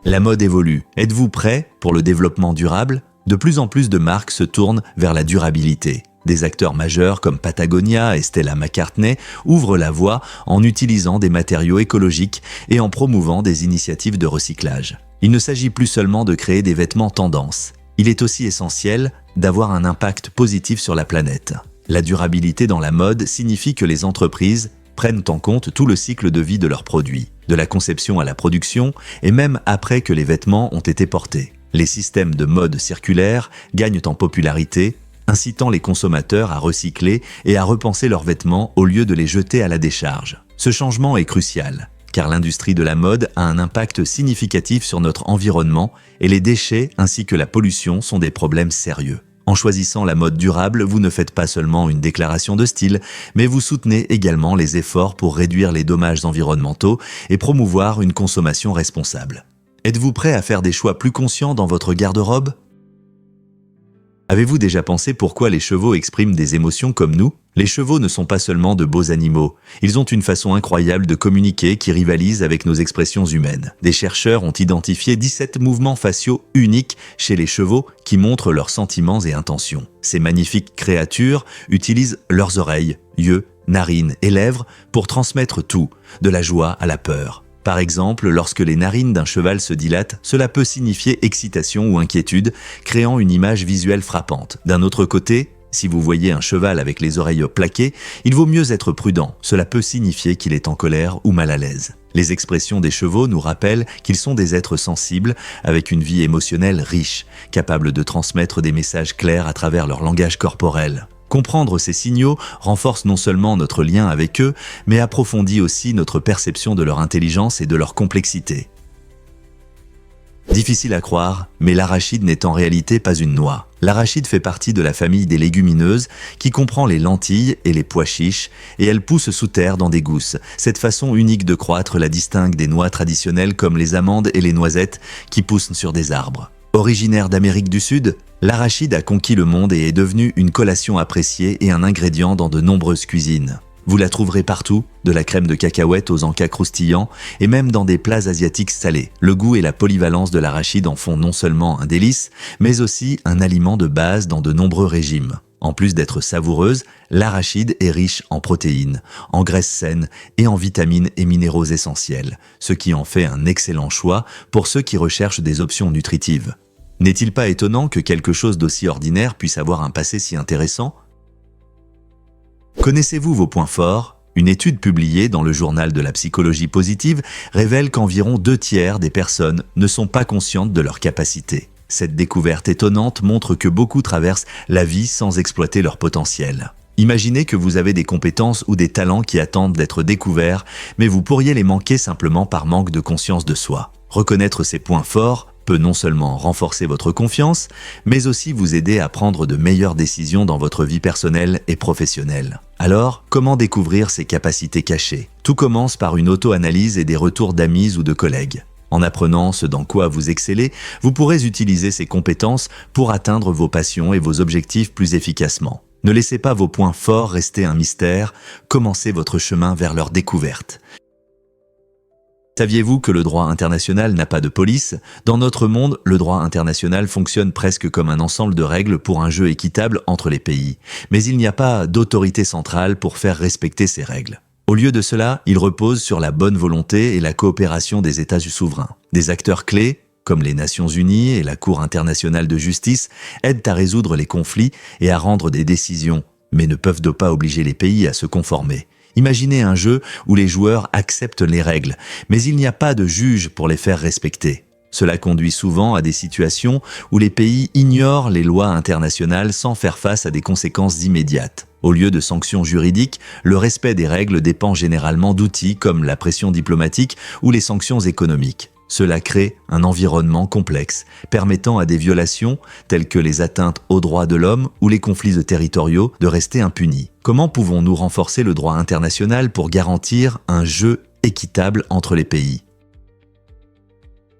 La mode évolue. Êtes-vous prêt pour le développement durable ? De plus en plus de marques se tournent vers la durabilité. Des acteurs majeurs comme Patagonia et Stella McCartney ouvrent la voie en utilisant des matériaux écologiques et en promouvant des initiatives de recyclage. Il ne s'agit plus seulement de créer des vêtements tendances. Il est aussi essentiel d'avoir un impact positif sur la planète. La durabilité dans la mode signifie que les entreprises prennent en compte tout le cycle de vie de leurs produits, de la conception à la production et même après que les vêtements ont été portés. Les systèmes de mode circulaire gagnent en popularité, incitant les consommateurs à recycler et à repenser leurs vêtements au lieu de les jeter à la décharge. Ce changement est crucial, car l'industrie de la mode a un impact significatif sur notre environnement et les déchets ainsi que la pollution sont des problèmes sérieux. En choisissant la mode durable, vous ne faites pas seulement une déclaration de style, mais vous soutenez également les efforts pour réduire les dommages environnementaux et promouvoir une consommation responsable. Êtes-vous prêt à faire des choix plus conscients dans votre garde-robe ? Avez-vous déjà pensé pourquoi les chevaux expriment des émotions comme nous ? Les chevaux ne sont pas seulement de beaux animaux. Ils ont une façon incroyable de communiquer qui rivalise avec nos expressions humaines. Des chercheurs ont identifié 17 mouvements faciaux uniques chez les chevaux qui montrent leurs sentiments et intentions. Ces magnifiques créatures utilisent leurs oreilles, yeux, narines et lèvres pour transmettre tout, de la joie à la peur. Par exemple, lorsque les narines d'un cheval se dilatent, cela peut signifier excitation ou inquiétude, créant une image visuelle frappante. D'un autre côté, si vous voyez un cheval avec les oreilles plaquées, il vaut mieux être prudent. Cela peut signifier qu'il est en colère ou mal à l'aise. Les expressions des chevaux nous rappellent qu'ils sont des êtres sensibles, avec une vie émotionnelle riche, capables de transmettre des messages clairs à travers leur langage corporel. Comprendre ces signaux renforce non seulement notre lien avec eux, mais approfondit aussi notre perception de leur intelligence et de leur complexité. Difficile à croire, mais l'arachide n'est en réalité pas une noix. L'arachide fait partie de la famille des légumineuses qui comprend les lentilles et les pois chiches et elle pousse sous terre dans des gousses. Cette façon unique de croître la distingue des noix traditionnelles comme les amandes et les noisettes qui poussent sur des arbres. Originaire d'Amérique du Sud, l'arachide a conquis le monde et est devenu une collation appréciée et un ingrédient dans de nombreuses cuisines. Vous la trouverez partout, de la crème de cacahuète aux encas croustillants et même dans des plats asiatiques salés. Le goût et la polyvalence de l'arachide en font non seulement un délice, mais aussi un aliment de base dans de nombreux régimes. En plus d'être savoureuse, l'arachide est riche en protéines, en graisses saines et en vitamines et minéraux essentiels, ce qui en fait un excellent choix pour ceux qui recherchent des options nutritives. N'est-il pas étonnant que quelque chose d'aussi ordinaire puisse avoir un passé si intéressant ? Connaissez-vous vos points forts ? Une étude publiée dans le journal de la psychologie positive révèle qu'environ 2/3 des personnes ne sont pas conscientes de leurs capacités. Cette découverte étonnante montre que beaucoup traversent la vie sans exploiter leur potentiel. Imaginez que vous avez des compétences ou des talents qui attendent d'être découverts, mais vous pourriez les manquer simplement par manque de conscience de soi. Reconnaître ces points forts peut non seulement renforcer votre confiance, mais aussi vous aider à prendre de meilleures décisions dans votre vie personnelle et professionnelle. Alors, comment découvrir ces capacités cachées ? Tout commence par une auto-analyse et des retours d'amis ou de collègues. En apprenant ce dans quoi vous excellez, vous pourrez utiliser ces compétences pour atteindre vos passions et vos objectifs plus efficacement. Ne laissez pas vos points forts rester un mystère, commencez votre chemin vers leur découverte. Saviez-vous que le droit international n'a pas de police ? Dans notre monde, le droit international fonctionne presque comme un ensemble de règles pour un jeu équitable entre les pays. Mais il n'y a pas d'autorité centrale pour faire respecter ces règles. Au lieu de cela, il repose sur la bonne volonté et la coopération des États souverains. Des acteurs clés, comme les Nations Unies et la Cour internationale de justice, aident à résoudre les conflits et à rendre des décisions, mais ne peuvent pas obliger les pays à se conformer. Imaginez un jeu où les joueurs acceptent les règles, mais il n'y a pas de juge pour les faire respecter. Cela conduit souvent à des situations où les pays ignorent les lois internationales sans faire face à des conséquences immédiates. Au lieu de sanctions juridiques, le respect des règles dépend généralement d'outils comme la pression diplomatique ou les sanctions économiques. Cela crée un environnement complexe, permettant à des violations, telles que les atteintes aux droits de l'homme ou les conflits territoriaux, de rester impunis. Comment pouvons-nous renforcer le droit international pour garantir un jeu équitable entre les pays ?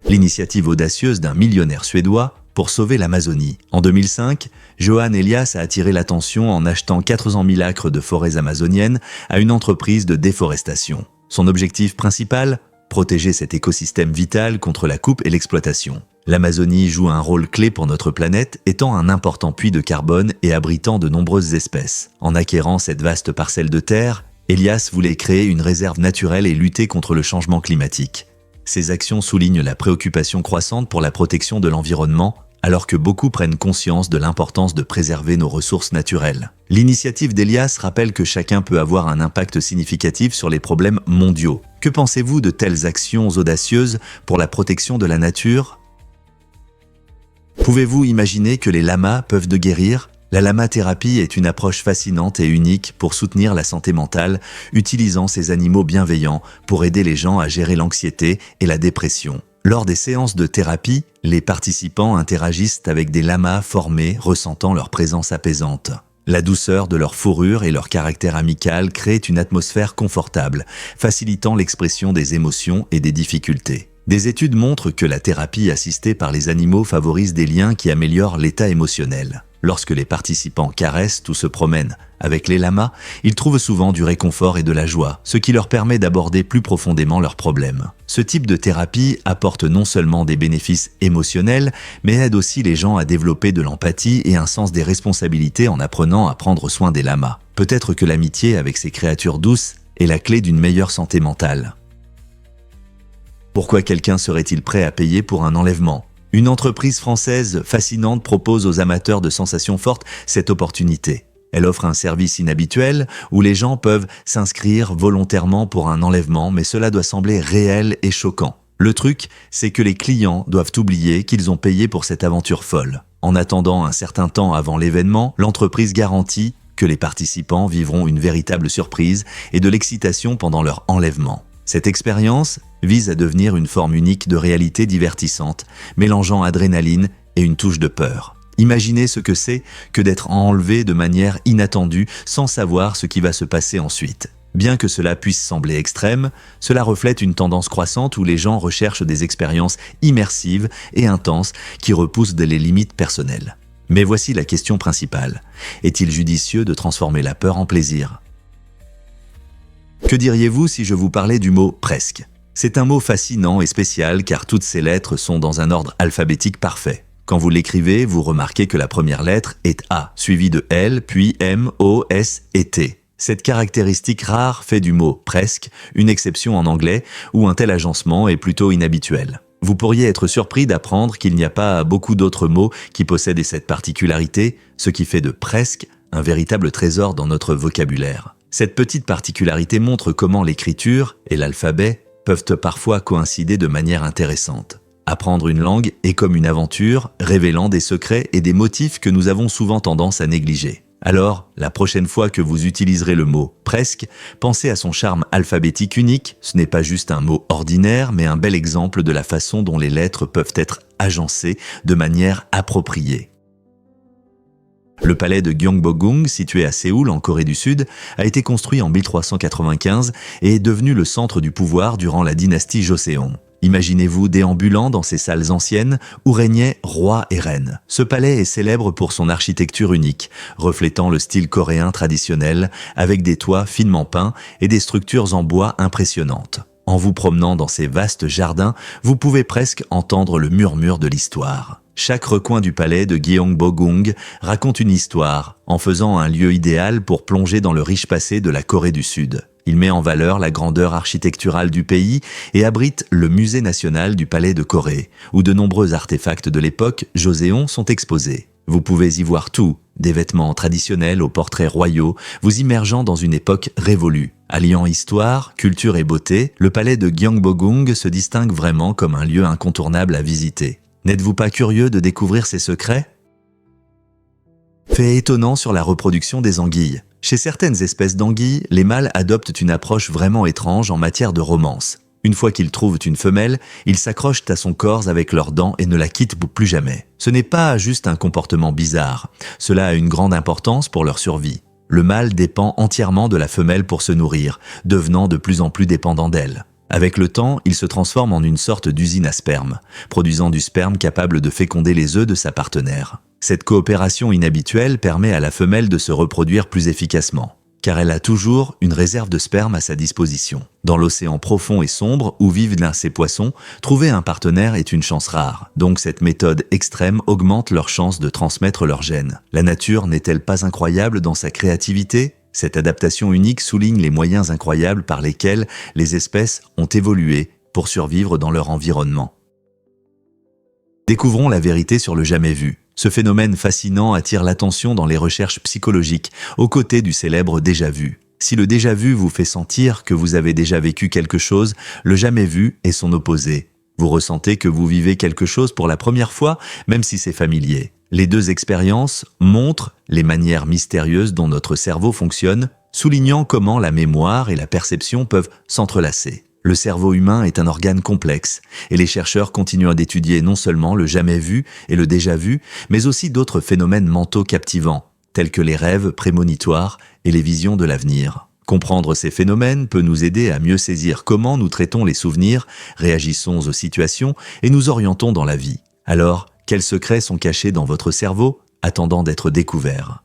L'initiative audacieuse d'un millionnaire suédois pour sauver l'Amazonie. En 2005, Johan Elias a attiré l'attention en achetant 400 000 acres de forêts amazoniennes à une entreprise de déforestation. Son objectif principal ? Protéger cet écosystème vital contre la coupe et l'exploitation. L'Amazonie joue un rôle clé pour notre planète, étant un important puits de carbone et abritant de nombreuses espèces. En acquérant cette vaste parcelle de terre, Elias voulait créer une réserve naturelle et lutter contre le changement climatique. Ces actions soulignent la préoccupation croissante pour la protection de l'environnement, alors que beaucoup prennent conscience de l'importance de préserver nos ressources naturelles. L'initiative d'Elias rappelle que chacun peut avoir un impact significatif sur les problèmes mondiaux. Que pensez-vous de telles actions audacieuses pour la protection de la nature ? Pouvez-vous imaginer que les lamas peuvent de guérir ? La lamathérapie est une approche fascinante et unique pour soutenir la santé mentale, utilisant ces animaux bienveillants pour aider les gens à gérer l'anxiété et la dépression. Lors des séances de thérapie, les participants interagissent avec des lamas formés, ressentant leur présence apaisante. La douceur de leur fourrure et leur caractère amical créent une atmosphère confortable, facilitant l'expression des émotions et des difficultés. Des études montrent que la thérapie assistée par les animaux favorise des liens qui améliorent l'état émotionnel. Lorsque les participants caressent ou se promènent avec les lamas, ils trouvent souvent du réconfort et de la joie, ce qui leur permet d'aborder plus profondément leurs problèmes. Ce type de thérapie apporte non seulement des bénéfices émotionnels, mais aide aussi les gens à développer de l'empathie et un sens des responsabilités en apprenant à prendre soin des lamas. Peut-être que l'amitié avec ces créatures douces est la clé d'une meilleure santé mentale. Pourquoi quelqu'un serait-il prêt à payer pour un enlèvement ? Une entreprise française fascinante propose aux amateurs de sensations fortes cette opportunité. Elle offre un service inhabituel où les gens peuvent s'inscrire volontairement pour un enlèvement, mais cela doit sembler réel et choquant. Le truc, c'est que les clients doivent oublier qu'ils ont payé pour cette aventure folle. En attendant un certain temps avant l'événement, l'entreprise garantit que les participants vivront une véritable surprise et de l'excitation pendant leur enlèvement. Cette expérience vise à devenir une forme unique de réalité divertissante, mélangeant adrénaline et une touche de peur. Imaginez ce que c'est que d'être enlevé de manière inattendue sans savoir ce qui va se passer ensuite. Bien que cela puisse sembler extrême, cela reflète une tendance croissante où les gens recherchent des expériences immersives et intenses qui repoussent les limites personnelles. Mais voici la question principale. Est-il judicieux de transformer la peur en plaisir ? Que diriez-vous si je vous parlais du mot « presque » ? C'est un mot fascinant et spécial car toutes ces lettres sont dans un ordre alphabétique parfait. Quand vous l'écrivez, vous remarquez que la première lettre est A, suivie de L, puis M, O, S et T. Cette caractéristique rare fait du mot « presque » une exception en anglais où un tel agencement est plutôt inhabituel. Vous pourriez être surpris d'apprendre qu'il n'y a pas beaucoup d'autres mots qui possèdent cette particularité, ce qui fait de « presque » un véritable trésor dans notre vocabulaire. Cette petite particularité montre comment l'écriture et l'alphabet peuvent parfois coïncider de manière intéressante. Apprendre une langue est comme une aventure, révélant des secrets et des motifs que nous avons souvent tendance à négliger. Alors, la prochaine fois que vous utiliserez le mot « presque », pensez à son charme alphabétique unique. Ce n'est pas juste un mot ordinaire, mais un bel exemple de la façon dont les lettres peuvent être agencées de manière appropriée. Le palais de Gyeongbokgung, situé à Séoul, en Corée du Sud, a été construit en 1395 et est devenu le centre du pouvoir durant la dynastie Joseon. Imaginez-vous déambulant dans ces salles anciennes où régnaient rois et reines. Ce palais est célèbre pour son architecture unique, reflétant le style coréen traditionnel, avec des toits finement peints et des structures en bois impressionnantes. En vous promenant dans ces vastes jardins, vous pouvez presque entendre le murmure de l'histoire. Chaque recoin du palais de Gyeongbokgung raconte une histoire, en faisant un lieu idéal pour plonger dans le riche passé de la Corée du Sud. Il met en valeur la grandeur architecturale du pays et abrite le musée national du palais de Corée, où de nombreux artefacts de l'époque Joseon sont exposés. Vous pouvez y voir tout, des vêtements traditionnels aux portraits royaux, vous immergeant dans une époque révolue. Alliant histoire, culture et beauté, le palais de Gyeongbokgung se distingue vraiment comme un lieu incontournable à visiter. N'êtes-vous pas curieux de découvrir ses secrets ? Fait étonnant sur la reproduction des anguilles. Chez certaines espèces d'anguilles, les mâles adoptent une approche vraiment étrange en matière de romance. Une fois qu'ils trouvent une femelle, ils s'accrochent à son corps avec leurs dents et ne la quittent plus jamais. Ce n'est pas juste un comportement bizarre, cela a une grande importance pour leur survie. Le mâle dépend entièrement de la femelle pour se nourrir, devenant de plus en plus dépendant d'elle. Avec le temps, il se transforme en une sorte d'usine à sperme, produisant du sperme capable de féconder les œufs de sa partenaire. Cette coopération inhabituelle permet à la femelle de se reproduire plus efficacement, car elle a toujours une réserve de sperme à sa disposition. Dans l'océan profond et sombre où vivent ces poissons, trouver un partenaire est une chance rare, donc cette méthode extrême augmente leurs chances de transmettre leurs gènes. La nature n'est-elle pas incroyable dans sa créativité ? Cette adaptation unique souligne les moyens incroyables par lesquels les espèces ont évolué pour survivre dans leur environnement. Découvrons la vérité sur le jamais vu. Ce phénomène fascinant attire l'attention dans les recherches psychologiques, aux côtés du célèbre déjà-vu. Si le déjà-vu vous fait sentir que vous avez déjà vécu quelque chose, le jamais vu est son opposé. Vous ressentez que vous vivez quelque chose pour la première fois, même si c'est familier. Les deux expériences montrent les manières mystérieuses dont notre cerveau fonctionne, soulignant comment la mémoire et la perception peuvent s'entrelacer. Le cerveau humain est un organe complexe, et les chercheurs continuent d'étudier non seulement le jamais vu et le déjà vu, mais aussi d'autres phénomènes mentaux captivants, tels que les rêves prémonitoires et les visions de l'avenir. Comprendre ces phénomènes peut nous aider à mieux saisir comment nous traitons les souvenirs, réagissons aux situations et nous orientons dans la vie. Alors, quels secrets sont cachés dans votre cerveau, attendant d'être découverts ?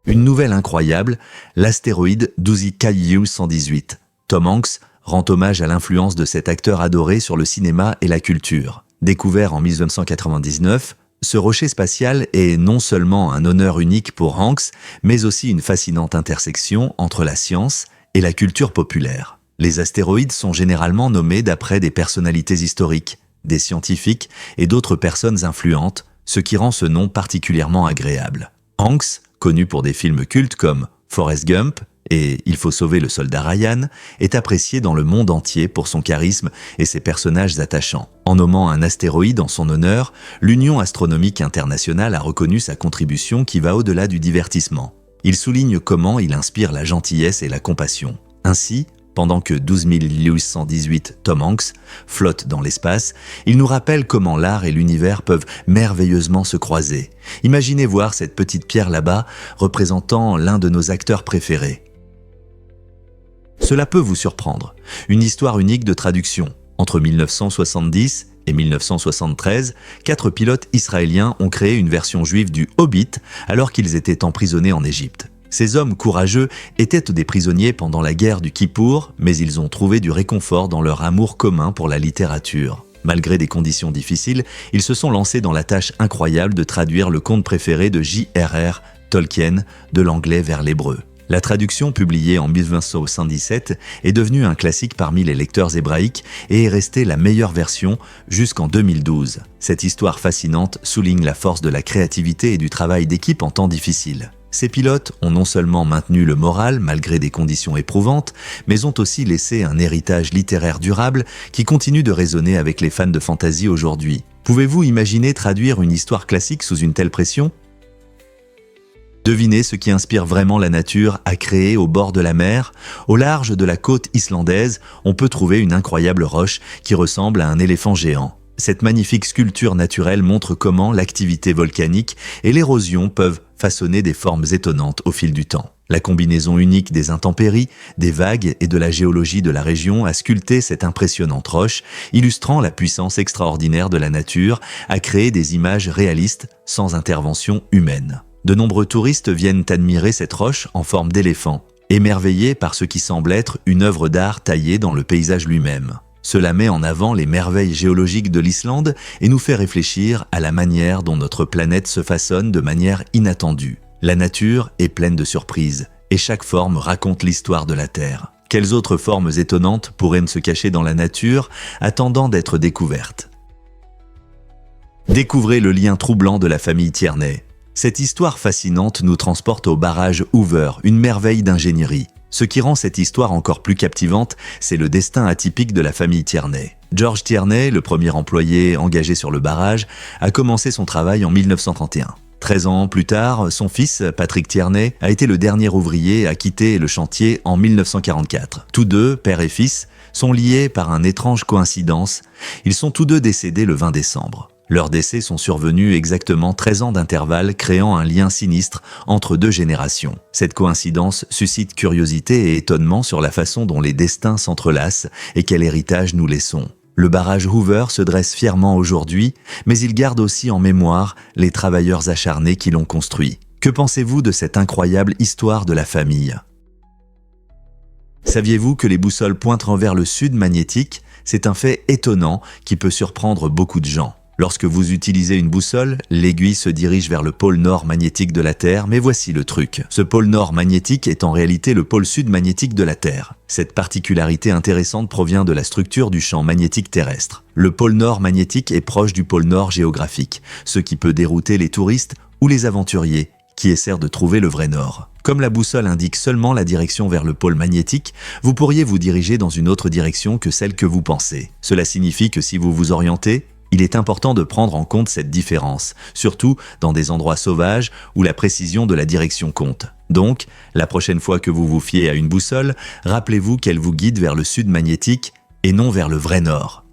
Une nouvelle incroyable, l'astéroïde Doozy-Kayiu 118. Tom Hanks rend hommage à l'influence de cet acteur adoré sur le cinéma et la culture. Découvert en 1999, ce rocher spatial est non seulement un honneur unique pour Hanks, mais aussi une fascinante intersection entre la science et la culture populaire. Les astéroïdes sont généralement nommés d'après des personnalités historiques, des scientifiques et d'autres personnes influentes, ce qui rend ce nom particulièrement agréable. Hanks, connu pour des films cultes comme Forrest Gump et Il faut sauver le soldat Ryan, est apprécié dans le monde entier pour son charisme et ses personnages attachants. En nommant un astéroïde en son honneur, l'Union astronomique internationale a reconnu sa contribution qui va au-delà du divertissement. Il souligne comment il inspire la gentillesse et la compassion. Ainsi, pendant que 12118 Tom Hanks flotte dans l'espace, il nous rappelle comment l'art et l'univers peuvent merveilleusement se croiser. Imaginez voir cette petite pierre là-bas représentant l'un de nos acteurs préférés. Cela peut vous surprendre. Une histoire unique de traduction. Entre 1970 et 1973, 4 pilotes israéliens ont créé une version juive du Hobbit alors qu'ils étaient emprisonnés en Égypte. Ces hommes courageux étaient des prisonniers pendant la guerre du Kippour, mais ils ont trouvé du réconfort dans leur amour commun pour la littérature. Malgré des conditions difficiles, ils se sont lancés dans la tâche incroyable de traduire le conte préféré de J.R.R. Tolkien de l'anglais vers l'hébreu. La traduction, publiée en 1977, est devenue un classique parmi les lecteurs hébraïques et est restée la meilleure version jusqu'en 2012. Cette histoire fascinante souligne la force de la créativité et du travail d'équipe en temps difficile. Ces pilotes ont non seulement maintenu le moral malgré des conditions éprouvantes, mais ont aussi laissé un héritage littéraire durable qui continue de résonner avec les fans de fantasy aujourd'hui. Pouvez-vous imaginer traduire une histoire classique sous une telle pression ? Devinez ce qui inspire vraiment la nature à créer au bord de la mer. Au large de la côte islandaise, on peut trouver une incroyable roche qui ressemble à un éléphant géant. Cette magnifique sculpture naturelle montre comment l'activité volcanique et l'érosion peuvent façonner des formes étonnantes au fil du temps. La combinaison unique des intempéries, des vagues et de la géologie de la région a sculpté cette impressionnante roche, illustrant la puissance extraordinaire de la nature à créer des images réalistes sans intervention humaine. De nombreux touristes viennent admirer cette roche en forme d'éléphant, émerveillés par ce qui semble être une œuvre d'art taillée dans le paysage lui-même. Cela met en avant les merveilles géologiques de l'Islande et nous fait réfléchir à la manière dont notre planète se façonne de manière inattendue. La nature est pleine de surprises et chaque forme raconte l'histoire de la Terre. Quelles autres formes étonnantes pourraient se cacher dans la nature, attendant d'être découvertes ? Découvrez le lien troublant de la famille Tierney. Cette histoire fascinante nous transporte au barrage Hoover, une merveille d'ingénierie. Ce qui rend cette histoire encore plus captivante, c'est le destin atypique de la famille Tierney. George Tierney, le premier employé engagé sur le barrage, a commencé son travail en 1931. 13 ans plus tard, son fils, Patrick Tierney, a été le dernier ouvrier à quitter le chantier en 1944. Tous deux, père et fils, sont liés par une étrange coïncidence. Ils sont tous deux décédés le 20 décembre. Leurs décès sont survenus exactement 13 ans d'intervalle, créant un lien sinistre entre deux générations. Cette coïncidence suscite curiosité et étonnement sur la façon dont les destins s'entrelacent et quel héritage nous laissons. Le barrage Hoover se dresse fièrement aujourd'hui, mais il garde aussi en mémoire les travailleurs acharnés qui l'ont construit. Que pensez-vous de cette incroyable histoire de la famille ? Saviez-vous que les boussoles pointent vers le sud magnétique ? C'est un fait étonnant qui peut surprendre beaucoup de gens. Lorsque vous utilisez une boussole, l'aiguille se dirige vers le pôle nord magnétique de la Terre, mais voici le truc. Ce pôle nord magnétique est en réalité le pôle sud magnétique de la Terre. Cette particularité intéressante provient de la structure du champ magnétique terrestre. Le pôle nord magnétique est proche du pôle nord géographique, ce qui peut dérouter les touristes ou les aventuriers qui essaient de trouver le vrai nord. Comme la boussole indique seulement la direction vers le pôle magnétique, vous pourriez vous diriger dans une autre direction que celle que vous pensez. Cela signifie que si vous vous orientez, il est important de prendre en compte cette différence, surtout dans des endroits sauvages où la précision de la direction compte. Donc, la prochaine fois que vous vous fiez à une boussole, rappelez-vous qu'elle vous guide vers le sud magnétique et non vers le vrai nord.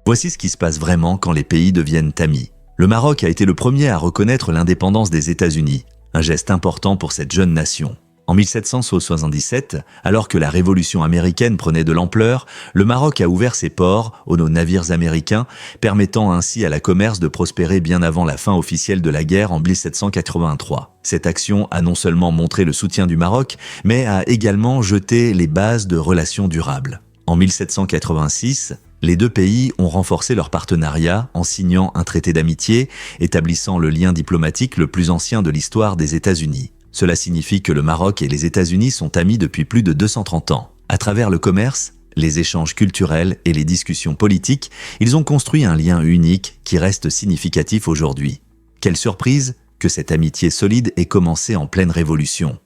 Voici ce qui se passe vraiment quand les pays deviennent amis. Le Maroc a été le premier à reconnaître l'indépendance des États-Unis, un geste important pour cette jeune nation. En 1777, alors que la Révolution américaine prenait de l'ampleur, le Maroc a ouvert ses ports aux navires américains, permettant ainsi à la commerce de prospérer bien avant la fin officielle de la guerre en 1783. Cette action a non seulement montré le soutien du Maroc, mais a également jeté les bases de relations durables. En 1786, les deux pays ont renforcé leur partenariat en signant un traité d'amitié, établissant le lien diplomatique le plus ancien de l'histoire des États-Unis. Cela signifie que le Maroc et les États-Unis sont amis depuis plus de 230 ans. À travers le commerce, les échanges culturels et les discussions politiques, ils ont construit un lien unique qui reste significatif aujourd'hui. Quelle surprise que cette amitié solide ait commencé en pleine révolution.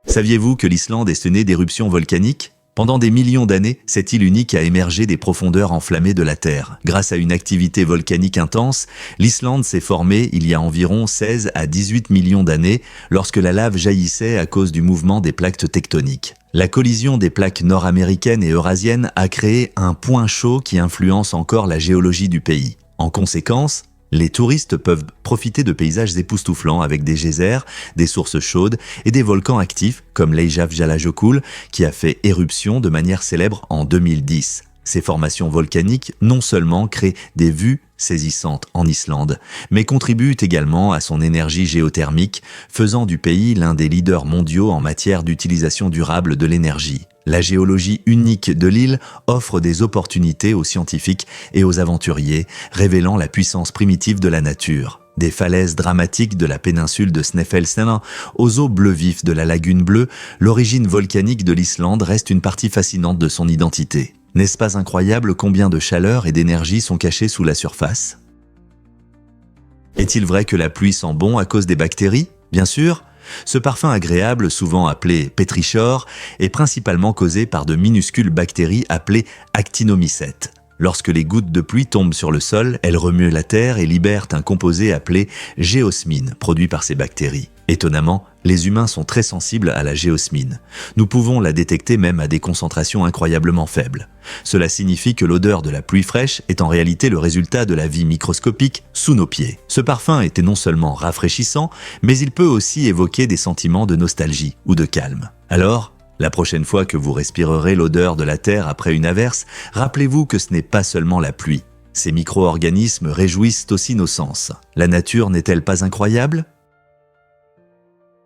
Saviez-vous que l'Islande est née d'éruptions volcaniques ? Pendant des millions d'années, cette île unique a émergé des profondeurs enflammées de la Terre. Grâce à une activité volcanique intense, l'Islande s'est formée il y a environ 16 à 18 millions d'années lorsque la lave jaillissait à cause du mouvement des plaques tectoniques. La collision des plaques nord-américaines et eurasiennes a créé un point chaud qui influence encore la géologie du pays. En conséquence, les touristes peuvent profiter de paysages époustouflants avec des geysers, des sources chaudes et des volcans actifs comme l'Eyjafjallajökull qui a fait éruption de manière célèbre en 2010. Ces formations volcaniques non seulement créent des vues saisissantes en Islande, mais contribuent également à son énergie géothermique, faisant du pays l'un des leaders mondiaux en matière d'utilisation durable de l'énergie. La géologie unique de l'île offre des opportunités aux scientifiques et aux aventuriers, révélant la puissance primitive de la nature. Des falaises dramatiques de la péninsule de Snæfellsnes aux eaux bleu vif de la lagune bleue, l'origine volcanique de l'Islande reste une partie fascinante de son identité. N'est-ce pas incroyable combien de chaleur et d'énergie sont cachés sous la surface ? Est-il vrai que la pluie sent bon à cause des bactéries ? Bien sûr. Ce parfum agréable, souvent appelé pétrichor, est principalement causé par de minuscules bactéries appelées actinomycètes. Lorsque les gouttes de pluie tombent sur le sol, elles remuent la terre et libèrent un composé appelé géosmine, produit par ces bactéries. Étonnamment, les humains sont très sensibles à la géosmine. Nous pouvons la détecter même à des concentrations incroyablement faibles. Cela signifie que l'odeur de la pluie fraîche est en réalité le résultat de la vie microscopique sous nos pieds. Ce parfum était non seulement rafraîchissant, mais il peut aussi évoquer des sentiments de nostalgie ou de calme. Alors, la prochaine fois que vous respirerez l'odeur de la terre après une averse, rappelez-vous que ce n'est pas seulement la pluie. Ces micro-organismes réjouissent aussi nos sens. La nature n'est-elle pas incroyable ?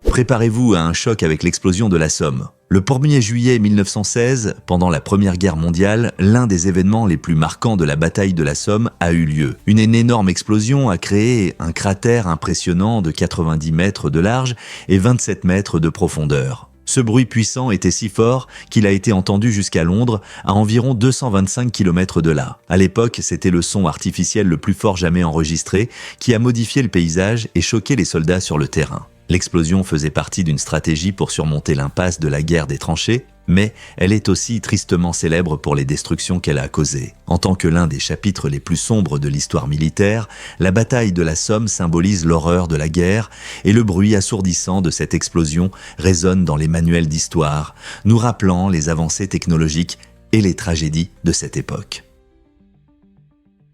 Préparez-vous à un choc avec l'explosion de la Somme. Le 1er juillet 1916, pendant la Première Guerre mondiale, l'un des événements les plus marquants de la bataille de la Somme a eu lieu. Une énorme explosion a créé un cratère impressionnant de 90 mètres de large et 27 mètres de profondeur. Ce bruit puissant était si fort qu'il a été entendu jusqu'à Londres, à environ 225 km de là. À l'époque, c'était le son artificiel le plus fort jamais enregistré qui a modifié le paysage et choqué les soldats sur le terrain. L'explosion faisait partie d'une stratégie pour surmonter l'impasse de la guerre des tranchées, mais elle est aussi tristement célèbre pour les destructions qu'elle a causées. En tant que l'un des chapitres les plus sombres de l'histoire militaire, la bataille de la Somme symbolise l'horreur de la guerre et le bruit assourdissant de cette explosion résonne dans les manuels d'histoire, nous rappelant les avancées technologiques et les tragédies de cette époque.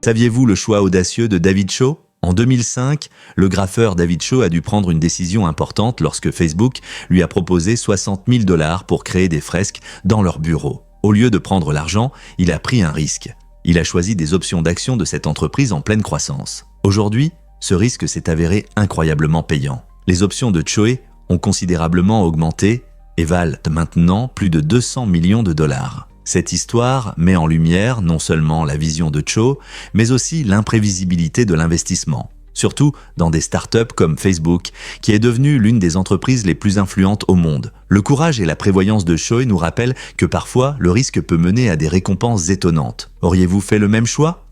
Saviez-vous le choix audacieux de David Shaw ? En 2005, le graffeur David Shaw a dû prendre une décision importante lorsque Facebook lui a proposé 60 000 $ pour créer des fresques dans leur bureau. Au lieu de prendre l'argent, il a pris un risque. Il a choisi des options d'action de cette entreprise en pleine croissance. Aujourd'hui, ce risque s'est avéré incroyablement payant. Les options de Shaw ont considérablement augmenté et valent maintenant plus de 200 millions de $. Cette histoire met en lumière non seulement la vision de Shaw, mais aussi l'imprévisibilité de l'investissement, surtout dans des startups comme Facebook, qui est devenue l'une des entreprises les plus influentes au monde. Le courage et la prévoyance de Shaw nous rappellent que parfois, le risque peut mener à des récompenses étonnantes. Auriez-vous fait le même choix ?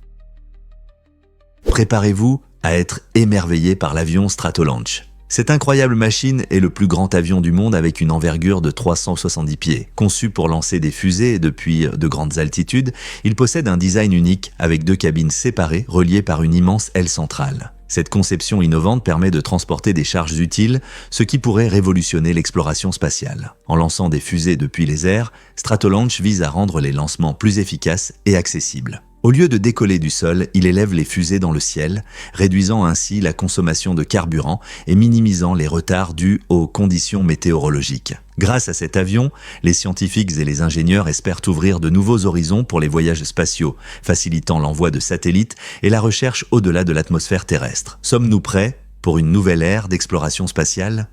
Préparez-vous à être émerveillé par l'avion Stratolaunch. Cette incroyable machine est le plus grand avion du monde avec une envergure de 370 pieds. Conçu pour lancer des fusées depuis de grandes altitudes, il possède un design unique avec 2 cabines séparées reliées par une immense aile centrale. Cette conception innovante permet de transporter des charges utiles, ce qui pourrait révolutionner l'exploration spatiale. En lançant des fusées depuis les airs, Stratolaunch vise à rendre les lancements plus efficaces et accessibles. Au lieu de décoller du sol, il élève les fusées dans le ciel, réduisant ainsi la consommation de carburant et minimisant les retards dus aux conditions météorologiques. Grâce à cet avion, les scientifiques et les ingénieurs espèrent ouvrir de nouveaux horizons pour les voyages spatiaux, facilitant l'envoi de satellites et la recherche au-delà de l'atmosphère terrestre. Sommes-nous prêts pour une nouvelle ère d'exploration spatiale ?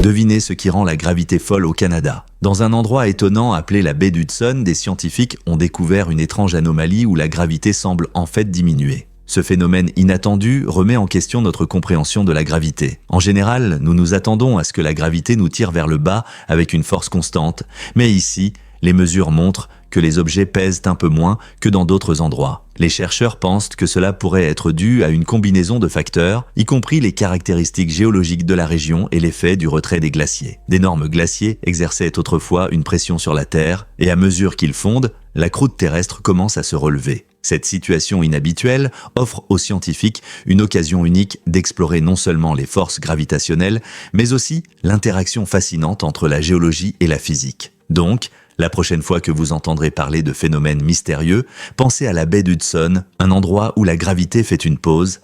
Devinez ce qui rend la gravité folle au Canada. Dans un endroit étonnant appelé la baie d'Hudson, des scientifiques ont découvert une étrange anomalie où la gravité semble en fait diminuer. Ce phénomène inattendu remet en question notre compréhension de la gravité. En général, nous nous attendons à ce que la gravité nous tire vers le bas avec une force constante, mais ici, les mesures montrent que les objets pèsent un peu moins que dans d'autres endroits. Les chercheurs pensent que cela pourrait être dû à une combinaison de facteurs, y compris les caractéristiques géologiques de la région et l'effet du retrait des glaciers. D'énormes glaciers exerçaient autrefois une pression sur la Terre, et à mesure qu'ils fondent, la croûte terrestre commence à se relever. Cette situation inhabituelle offre aux scientifiques une occasion unique d'explorer non seulement les forces gravitationnelles, mais aussi l'interaction fascinante entre la géologie et la physique. Donc, la prochaine fois que vous entendrez parler de phénomènes mystérieux, pensez à la baie d'Hudson, un endroit où la gravité fait une pause.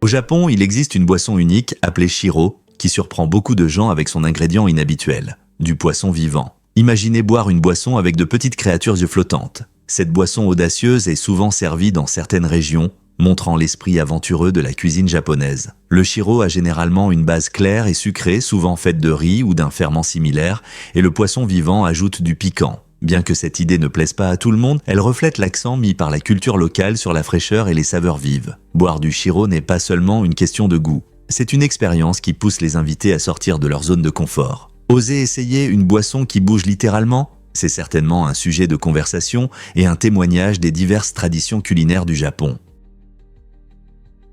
Au Japon, il existe une boisson unique appelée Shiro, qui surprend beaucoup de gens avec son ingrédient inhabituel, du poisson vivant. Imaginez boire une boisson avec de petites créatures flottantes. Cette boisson audacieuse est souvent servie dans certaines régions, montrant l'esprit aventureux de la cuisine japonaise. Le Shiro a généralement une base claire et sucrée, souvent faite de riz ou d'un ferment similaire, et le poisson vivant ajoute du piquant. Bien que cette idée ne plaise pas à tout le monde, elle reflète l'accent mis par la culture locale sur la fraîcheur et les saveurs vives. Boire du Shiro n'est pas seulement une question de goût, c'est une expérience qui pousse les invités à sortir de leur zone de confort. Osez essayer une boisson qui bouge littéralement ? C'est certainement un sujet de conversation et un témoignage des diverses traditions culinaires du Japon.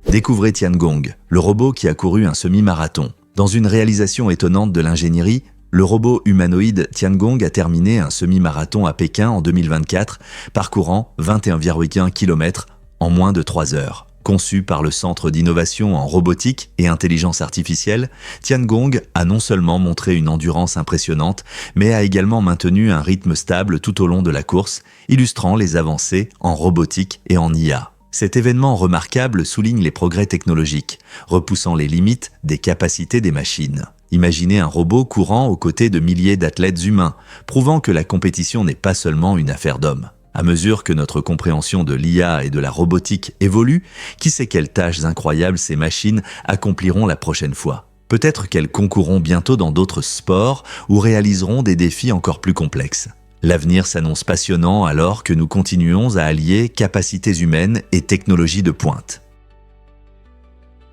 Découvrez Tiangong, le robot qui a couru un semi-marathon. Dans une réalisation étonnante de l'ingénierie, le robot humanoïde Tiangong a terminé un semi-marathon à Pékin en 2024, parcourant 21,1 km en moins de 3 heures. Conçu par le Centre d'innovation en robotique et intelligence artificielle, Tiangong a non seulement montré une endurance impressionnante, mais a également maintenu un rythme stable tout au long de la course, illustrant les avancées en robotique et en IA. Cet événement remarquable souligne les progrès technologiques, repoussant les limites des capacités des machines. Imaginez un robot courant aux côtés de milliers d'athlètes humains, prouvant que la compétition n'est pas seulement une affaire d'hommes. À mesure que notre compréhension de l'IA et de la robotique évolue, qui sait quelles tâches incroyables ces machines accompliront la prochaine fois. Peut-être qu'elles concourront bientôt dans d'autres sports ou réaliseront des défis encore plus complexes. L'avenir s'annonce passionnant alors que nous continuons à allier capacités humaines et technologies de pointe.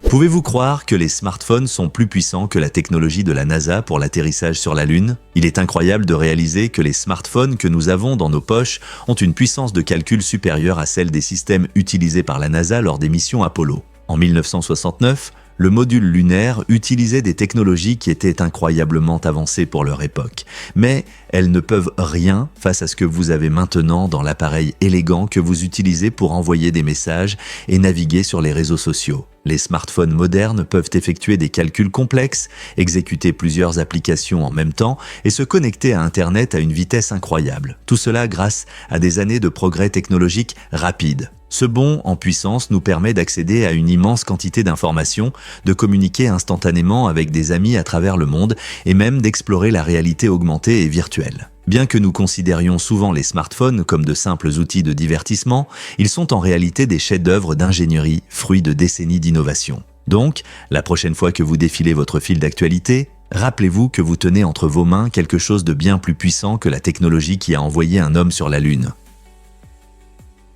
Pouvez-vous croire que les smartphones sont plus puissants que la technologie de la NASA pour l'atterrissage sur la Lune ? Il est incroyable de réaliser que les smartphones que nous avons dans nos poches ont une puissance de calcul supérieure à celle des systèmes utilisés par la NASA lors des missions Apollo. En 1969, le module lunaire utilisait des technologies qui étaient incroyablement avancées pour leur époque. Mais elles ne peuvent rien face à ce que vous avez maintenant dans l'appareil élégant que vous utilisez pour envoyer des messages et naviguer sur les réseaux sociaux. Les smartphones modernes peuvent effectuer des calculs complexes, exécuter plusieurs applications en même temps et se connecter à Internet à une vitesse incroyable. Tout cela grâce à des années de progrès technologiques rapides. Ce bond en puissance nous permet d'accéder à une immense quantité d'informations, de communiquer instantanément avec des amis à travers le monde et même d'explorer la réalité augmentée et virtuelle. Bien que nous considérions souvent les smartphones comme de simples outils de divertissement, ils sont en réalité des chefs-d'œuvre d'ingénierie, fruits de décennies d'innovation. Donc, la prochaine fois que vous défilez votre fil d'actualité, rappelez-vous que vous tenez entre vos mains quelque chose de bien plus puissant que la technologie qui a envoyé un homme sur la Lune.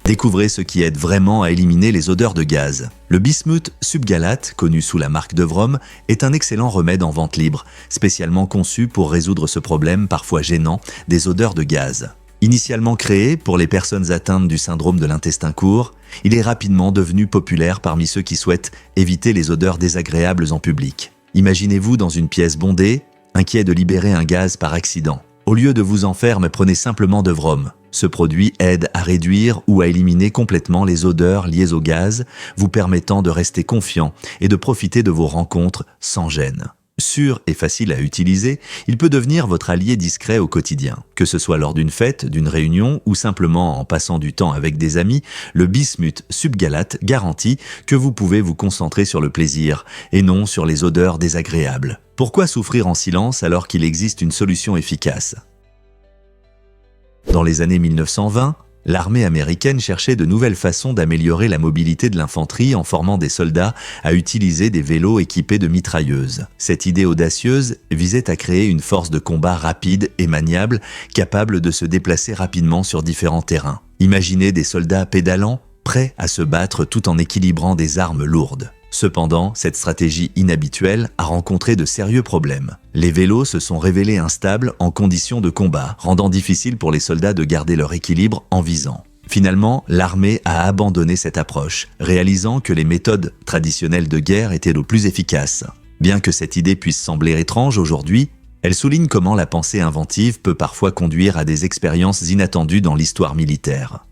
Découvrez ce qui aide vraiment à éliminer les odeurs de gaz. Le bismuth subgalate, connu sous la marque Devrom, est un excellent remède en vente libre, spécialement conçu pour résoudre ce problème parfois gênant des odeurs de gaz. Initialement créé pour les personnes atteintes du syndrome de l'intestin court, il est rapidement devenu populaire parmi ceux qui souhaitent éviter les odeurs désagréables en public. Imaginez-vous dans une pièce bondée, inquiet de libérer un gaz par accident. Au lieu de vous en faire, prenez simplement Devrom. Ce produit aide à réduire ou à éliminer complètement les odeurs liées au gaz, vous permettant de rester confiant et de profiter de vos rencontres sans gêne. Sûr et facile à utiliser, il peut devenir votre allié discret au quotidien. Que ce soit lors d'une fête, d'une réunion ou simplement en passant du temps avec des amis, le bismuth subgalate garantit que vous pouvez vous concentrer sur le plaisir et non sur les odeurs désagréables. Pourquoi souffrir en silence alors qu'il existe une solution efficace ? Dans les années 1920, l'armée américaine cherchait de nouvelles façons d'améliorer la mobilité de l'infanterie en formant des soldats à utiliser des vélos équipés de mitrailleuses. Cette idée audacieuse visait à créer une force de combat rapide et maniable, capable de se déplacer rapidement sur différents terrains. Imaginez des soldats pédalant, prêts à se battre tout en équilibrant des armes lourdes. Cependant, cette stratégie inhabituelle a rencontré de sérieux problèmes. Les vélos se sont révélés instables en conditions de combat, rendant difficile pour les soldats de garder leur équilibre en visant. Finalement, l'armée a abandonné cette approche, réalisant que les méthodes traditionnelles de guerre étaient le plus efficaces. Bien que cette idée puisse sembler étrange aujourd'hui, elle souligne comment la pensée inventive peut parfois conduire à des expériences inattendues dans l'histoire militaire.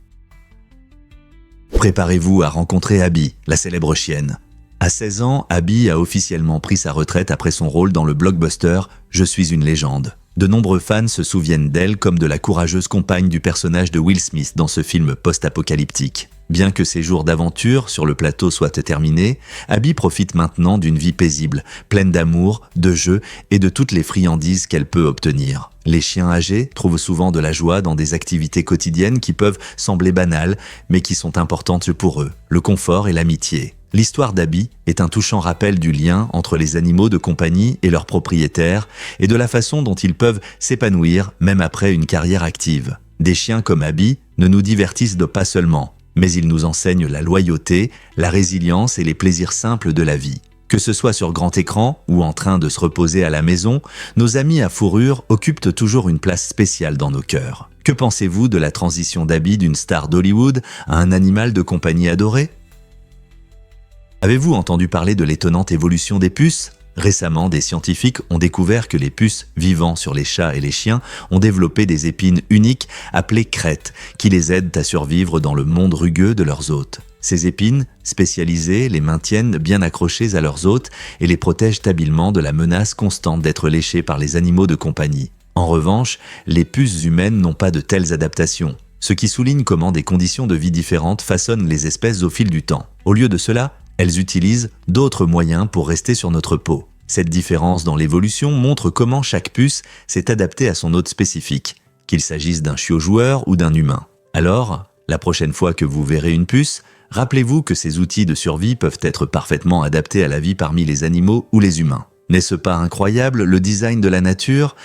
Préparez-vous à rencontrer Abby, la célèbre chienne. À 16 ans, Abby a officiellement pris sa retraite après son rôle dans le blockbuster « Je suis une légende ». De nombreux fans se souviennent d'elle comme de la courageuse compagne du personnage de Will Smith dans ce film post-apocalyptique. Bien que ses jours d'aventure sur le plateau soient terminés, Abby profite maintenant d'une vie paisible, pleine d'amour, de jeux et de toutes les friandises qu'elle peut obtenir. Les chiens âgés trouvent souvent de la joie dans des activités quotidiennes qui peuvent sembler banales, mais qui sont importantes pour eux, le confort et l'amitié. L'histoire d'Abby est un touchant rappel du lien entre les animaux de compagnie et leurs propriétaires et de la façon dont ils peuvent s'épanouir même après une carrière active. Des chiens comme Abby ne nous divertissent pas seulement, mais ils nous enseignent la loyauté, la résilience et les plaisirs simples de la vie. Que ce soit sur grand écran ou en train de se reposer à la maison, nos amis à fourrure occupent toujours une place spéciale dans nos cœurs. Que pensez-vous de la transition d'Abby d'une star d'Hollywood à un animal de compagnie adoré ? Avez-vous entendu parler de l'étonnante évolution des puces ? Récemment, des scientifiques ont découvert que les puces vivant sur les chats et les chiens ont développé des épines uniques appelées crêtes qui les aident à survivre dans le monde rugueux de leurs hôtes. Ces épines, spécialisées, les maintiennent bien accrochées à leurs hôtes et les protègent habilement de la menace constante d'être léchés par les animaux de compagnie. En revanche, les puces humaines n'ont pas de telles adaptations, ce qui souligne comment des conditions de vie différentes façonnent les espèces au fil du temps. Au lieu de cela, elles utilisent d'autres moyens pour rester sur notre peau. Cette différence dans l'évolution montre comment chaque puce s'est adaptée à son hôte spécifique, qu'il s'agisse d'un chiot joueur ou d'un humain. Alors, la prochaine fois que vous verrez une puce, rappelez-vous que ces outils de survie peuvent être parfaitement adaptés à la vie parmi les animaux ou les humains. N'est-ce pas incroyable le design de la nature ?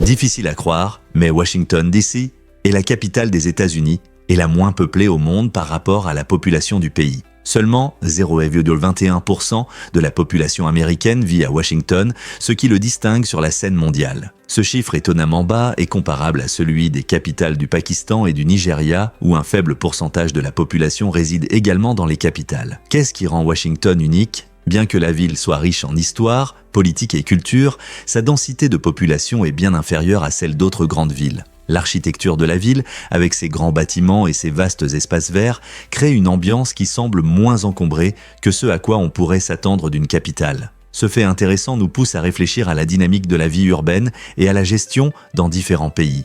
Difficile à croire, mais Washington DC est la capitale des États-Unis et la moins peuplée au monde par rapport à la population du pays. Seulement 0,21% de la population américaine vit à Washington, ce qui le distingue sur la scène mondiale. Ce chiffre étonnamment bas est comparable à celui des capitales du Pakistan et du Nigeria, où un faible pourcentage de la population réside également dans les capitales. Qu'est-ce qui rend Washington unique ? Bien que la ville soit riche en histoire, politique et culture, sa densité de population est bien inférieure à celle d'autres grandes villes. L'architecture de la ville, avec ses grands bâtiments et ses vastes espaces verts, crée une ambiance qui semble moins encombrée que ce à quoi on pourrait s'attendre d'une capitale. Ce fait intéressant nous pousse à réfléchir à la dynamique de la vie urbaine et à la gestion dans différents pays.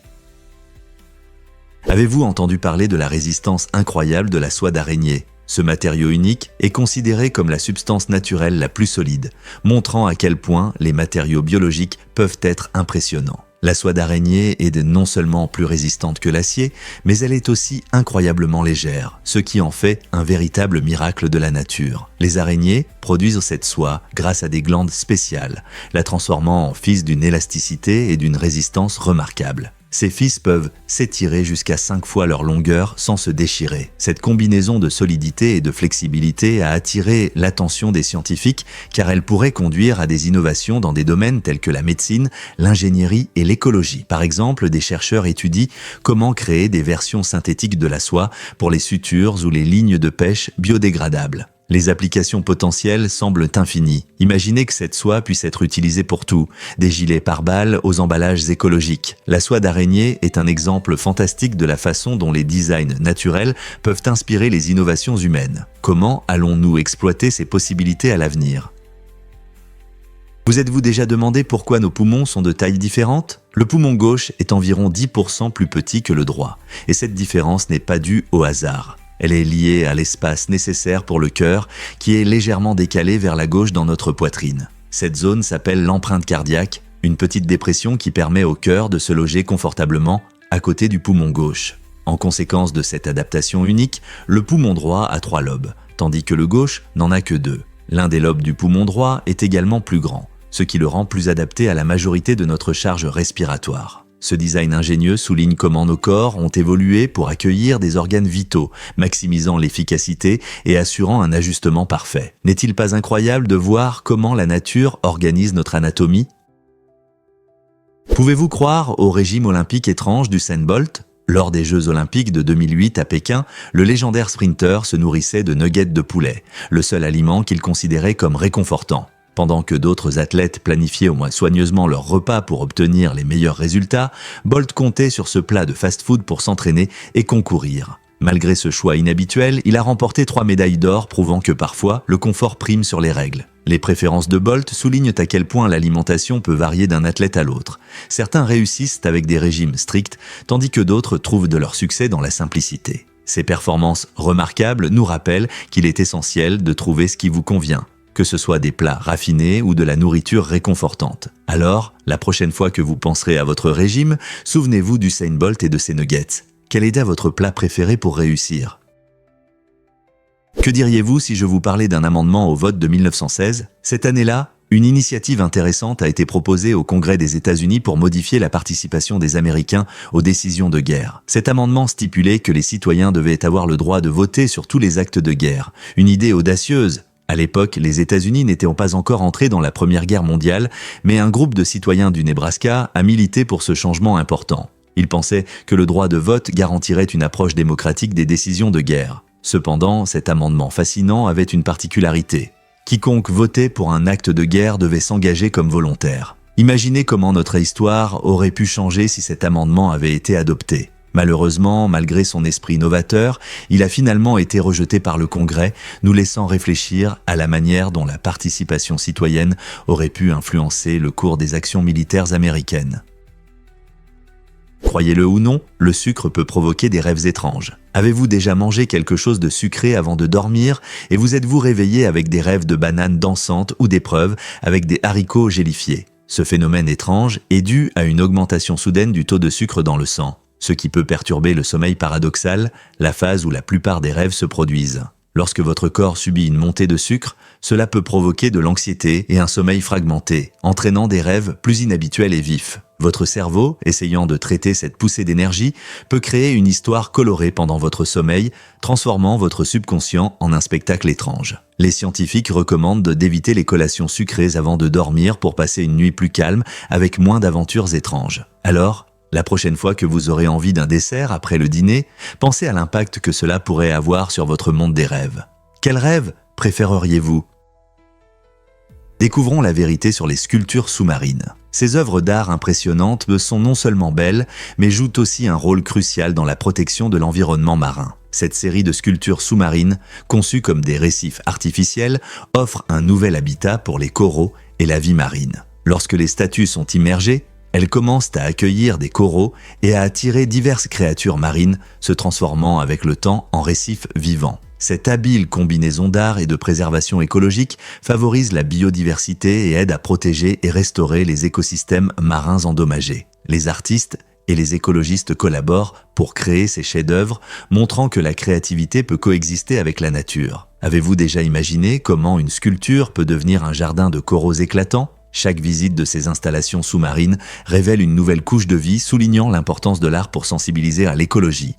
Avez-vous entendu parler de la résistance incroyable de la soie d'araignée ? Ce matériau unique est considéré comme la substance naturelle la plus solide, montrant à quel point les matériaux biologiques peuvent être impressionnants. La soie d'araignée est non seulement plus résistante que l'acier, mais elle est aussi incroyablement légère, ce qui en fait un véritable miracle de la nature. Les araignées produisent cette soie grâce à des glandes spéciales, la transformant en fils d'une élasticité et d'une résistance remarquables. Ces fils peuvent s'étirer jusqu'à 5 fois leur longueur sans se déchirer. Cette combinaison de solidité et de flexibilité a attiré l'attention des scientifiques car elle pourrait conduire à des innovations dans des domaines tels que la médecine, l'ingénierie et l'écologie. Par exemple, des chercheurs étudient comment créer des versions synthétiques de la soie pour les sutures ou les lignes de pêche biodégradables. Les applications potentielles semblent infinies. Imaginez que cette soie puisse être utilisée pour tout, des gilets pare-balles aux emballages écologiques. La soie d'araignée est un exemple fantastique de la façon dont les designs naturels peuvent inspirer les innovations humaines. Comment allons-nous exploiter ces possibilités à l'avenir ? Vous êtes-vous déjà demandé pourquoi nos poumons sont de tailles différentes ? Le poumon gauche est environ 10% plus petit que le droit, et cette différence n'est pas due au hasard. Elle est liée à l'espace nécessaire pour le cœur, qui est légèrement décalé vers la gauche dans notre poitrine. Cette zone s'appelle l'empreinte cardiaque, une petite dépression qui permet au cœur de se loger confortablement à côté du poumon gauche. En conséquence de cette adaptation unique, le poumon droit a 3 lobes, tandis que le gauche n'en a que 2. L'un des lobes du poumon droit est également plus grand, ce qui le rend plus adapté à la majorité de notre charge respiratoire. Ce design ingénieux souligne comment nos corps ont évolué pour accueillir des organes vitaux, maximisant l'efficacité et assurant un ajustement parfait. N'est-il pas incroyable de voir comment la nature organise notre anatomie ? Pouvez-vous croire au régime olympique étrange d'Usain Bolt ? Lors des Jeux Olympiques de 2008 à Pékin, le légendaire sprinter se nourrissait de nuggets de poulet, le seul aliment qu'il considérait comme réconfortant. Pendant que d'autres athlètes planifiaient au moins soigneusement leur repas pour obtenir les meilleurs résultats, Bolt comptait sur ce plat de fast-food pour s'entraîner et concourir. Malgré ce choix inhabituel, il a remporté 3 médailles d'or, prouvant que parfois, le confort prime sur les règles. Les préférences de Bolt soulignent à quel point l'alimentation peut varier d'un athlète à l'autre. Certains réussissent avec des régimes stricts, tandis que d'autres trouvent de leur succès dans la simplicité. Ces performances remarquables nous rappellent qu'il est essentiel de trouver ce qui vous convient, que ce soit des plats raffinés ou de la nourriture réconfortante. Alors, la prochaine fois que vous penserez à votre régime, souvenez-vous d'Usain Bolt et de ses nuggets. Quel était votre plat préféré pour réussir ? Que diriez-vous si je vous parlais d'un amendement au vote de 1916 ? Cette année-là, une initiative intéressante a été proposée au Congrès des États-Unis pour modifier la participation des Américains aux décisions de guerre. Cet amendement stipulait que les citoyens devaient avoir le droit de voter sur tous les actes de guerre. Une idée audacieuse. À l'époque, les États-Unis n'étaient pas encore entrés dans la Première Guerre mondiale, mais un groupe de citoyens du Nebraska a milité pour ce changement important. Ils pensaient que le droit de vote garantirait une approche démocratique des décisions de guerre. Cependant, cet amendement fascinant avait une particularité. Quiconque votait pour un acte de guerre devait s'engager comme volontaire. Imaginez comment notre histoire aurait pu changer si cet amendement avait été adopté. Malheureusement, malgré son esprit novateur, il a finalement été rejeté par le Congrès, nous laissant réfléchir à la manière dont la participation citoyenne aurait pu influencer le cours des actions militaires américaines. Croyez-le ou non, le sucre peut provoquer des rêves étranges. Avez-vous déjà mangé quelque chose de sucré avant de dormir et vous êtes-vous réveillé avec des rêves de bananes dansantes ou d'épreuves avec des haricots gélifiés ? Ce phénomène étrange est dû à une augmentation soudaine du taux de sucre dans le sang, ce qui peut perturber le sommeil paradoxal, la phase où la plupart des rêves se produisent. Lorsque votre corps subit une montée de sucre, cela peut provoquer de l'anxiété et un sommeil fragmenté, entraînant des rêves plus inhabituels et vifs. Votre cerveau, essayant de traiter cette poussée d'énergie, peut créer une histoire colorée pendant votre sommeil, transformant votre subconscient en un spectacle étrange. Les scientifiques recommandent d'éviter les collations sucrées avant de dormir pour passer une nuit plus calme avec moins d'aventures étranges. Alors, la prochaine fois que vous aurez envie d'un dessert après le dîner, pensez à l'impact que cela pourrait avoir sur votre monde des rêves. Quel rêve préféreriez-vous ? Découvrons la vérité sur les sculptures sous-marines. Ces œuvres d'art impressionnantes sont non seulement belles, mais jouent aussi un rôle crucial dans la protection de l'environnement marin. Cette série de sculptures sous-marines, conçues comme des récifs artificiels, offre un nouvel habitat pour les coraux et la vie marine. Lorsque les statues sont immergées, elles commencent à accueillir des coraux et à attirer diverses créatures marines, se transformant avec le temps en récifs vivants. Cette habile combinaison d'art et de préservation écologique favorise la biodiversité et aide à protéger et restaurer les écosystèmes marins endommagés. Les artistes et les écologistes collaborent pour créer ces chefs-d'œuvre, montrant que la créativité peut coexister avec la nature. Avez-vous déjà imaginé comment une sculpture peut devenir un jardin de coraux éclatants ? Chaque visite de ces installations sous-marines révèle une nouvelle couche de vie, soulignant l'importance de l'art pour sensibiliser à l'écologie.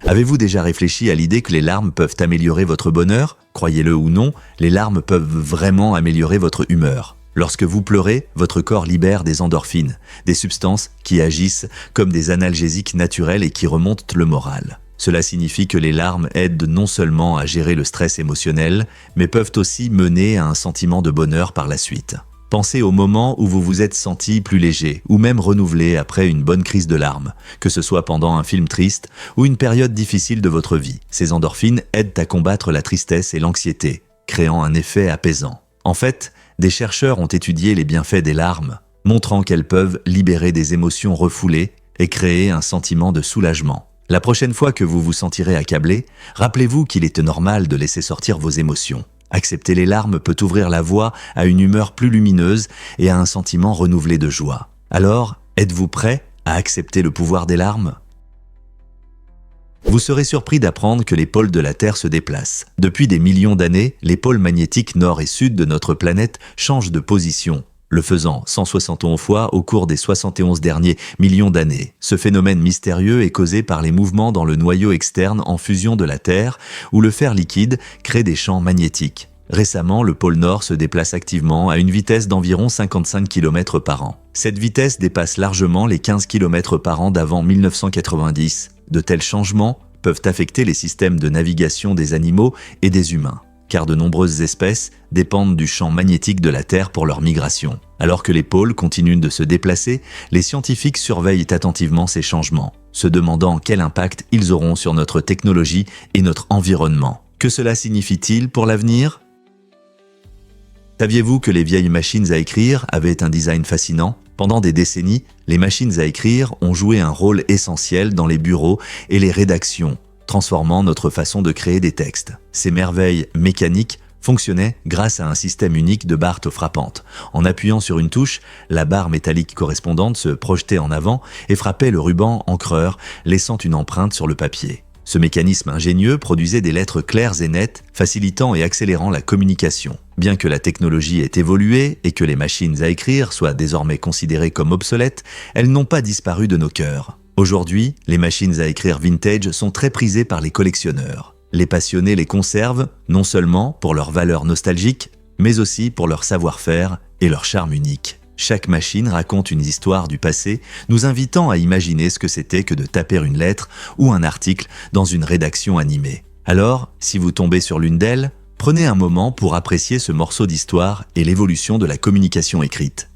Avez-vous déjà réfléchi à l'idée que les larmes peuvent améliorer votre bonheur ? Croyez-le ou non, les larmes peuvent vraiment améliorer votre humeur. Lorsque vous pleurez, votre corps libère des endorphines, des substances qui agissent comme des analgésiques naturels et qui remontent le moral. Cela signifie que les larmes aident non seulement à gérer le stress émotionnel, mais peuvent aussi mener à un sentiment de bonheur par la suite. Pensez au moment où vous vous êtes senti plus léger ou même renouvelé après une bonne crise de larmes, que ce soit pendant un film triste ou une période difficile de votre vie. Ces endorphines aident à combattre la tristesse et l'anxiété, créant un effet apaisant. En fait, des chercheurs ont étudié les bienfaits des larmes, montrant qu'elles peuvent libérer des émotions refoulées et créer un sentiment de soulagement. La prochaine fois que vous vous sentirez accablé, rappelez-vous qu'il est normal de laisser sortir vos émotions. Accepter les larmes peut ouvrir la voie à une humeur plus lumineuse et à un sentiment renouvelé de joie. Alors, êtes-vous prêt à accepter le pouvoir des larmes ? Vous serez surpris d'apprendre que les pôles de la Terre se déplacent. Depuis des millions d'années, les pôles magnétiques nord et sud de notre planète changent de position, le faisant 171 fois au cours des 71 derniers millions d'années. Ce phénomène mystérieux est causé par les mouvements dans le noyau externe en fusion de la Terre, où le fer liquide crée des champs magnétiques. Récemment, le pôle Nord se déplace activement à une vitesse d'environ 55 km par an. Cette vitesse dépasse largement les 15 km par an d'avant 1990. De tels changements peuvent affecter les systèmes de navigation des animaux et des humains, car de nombreuses espèces dépendent du champ magnétique de la Terre pour leur migration. Alors que les pôles continuent de se déplacer, les scientifiques surveillent attentivement ces changements, se demandant quel impact ils auront sur notre technologie et notre environnement. Que cela signifie-t-il pour l'avenir ? Saviez-vous que les vieilles machines à écrire avaient un design fascinant ? Pendant des décennies, les machines à écrire ont joué un rôle essentiel dans les bureaux et les rédactions, transformant notre façon de créer des textes. Ces merveilles mécaniques fonctionnaient grâce à un système unique de barres frappantes. En appuyant sur une touche, la barre métallique correspondante se projetait en avant et frappait le ruban encreur, laissant une empreinte sur le papier. Ce mécanisme ingénieux produisait des lettres claires et nettes, facilitant et accélérant la communication. Bien que la technologie ait évolué et que les machines à écrire soient désormais considérées comme obsolètes, elles n'ont pas disparu de nos cœurs. Aujourd'hui, les machines à écrire vintage sont très prisées par les collectionneurs. Les passionnés les conservent, non seulement pour leur valeur nostalgique, mais aussi pour leur savoir-faire et leur charme unique. Chaque machine raconte une histoire du passé, nous invitant à imaginer ce que c'était que de taper une lettre ou un article dans une rédaction animée. Alors, si vous tombez sur l'une d'elles, prenez un moment pour apprécier ce morceau d'histoire et l'évolution de la communication écrite.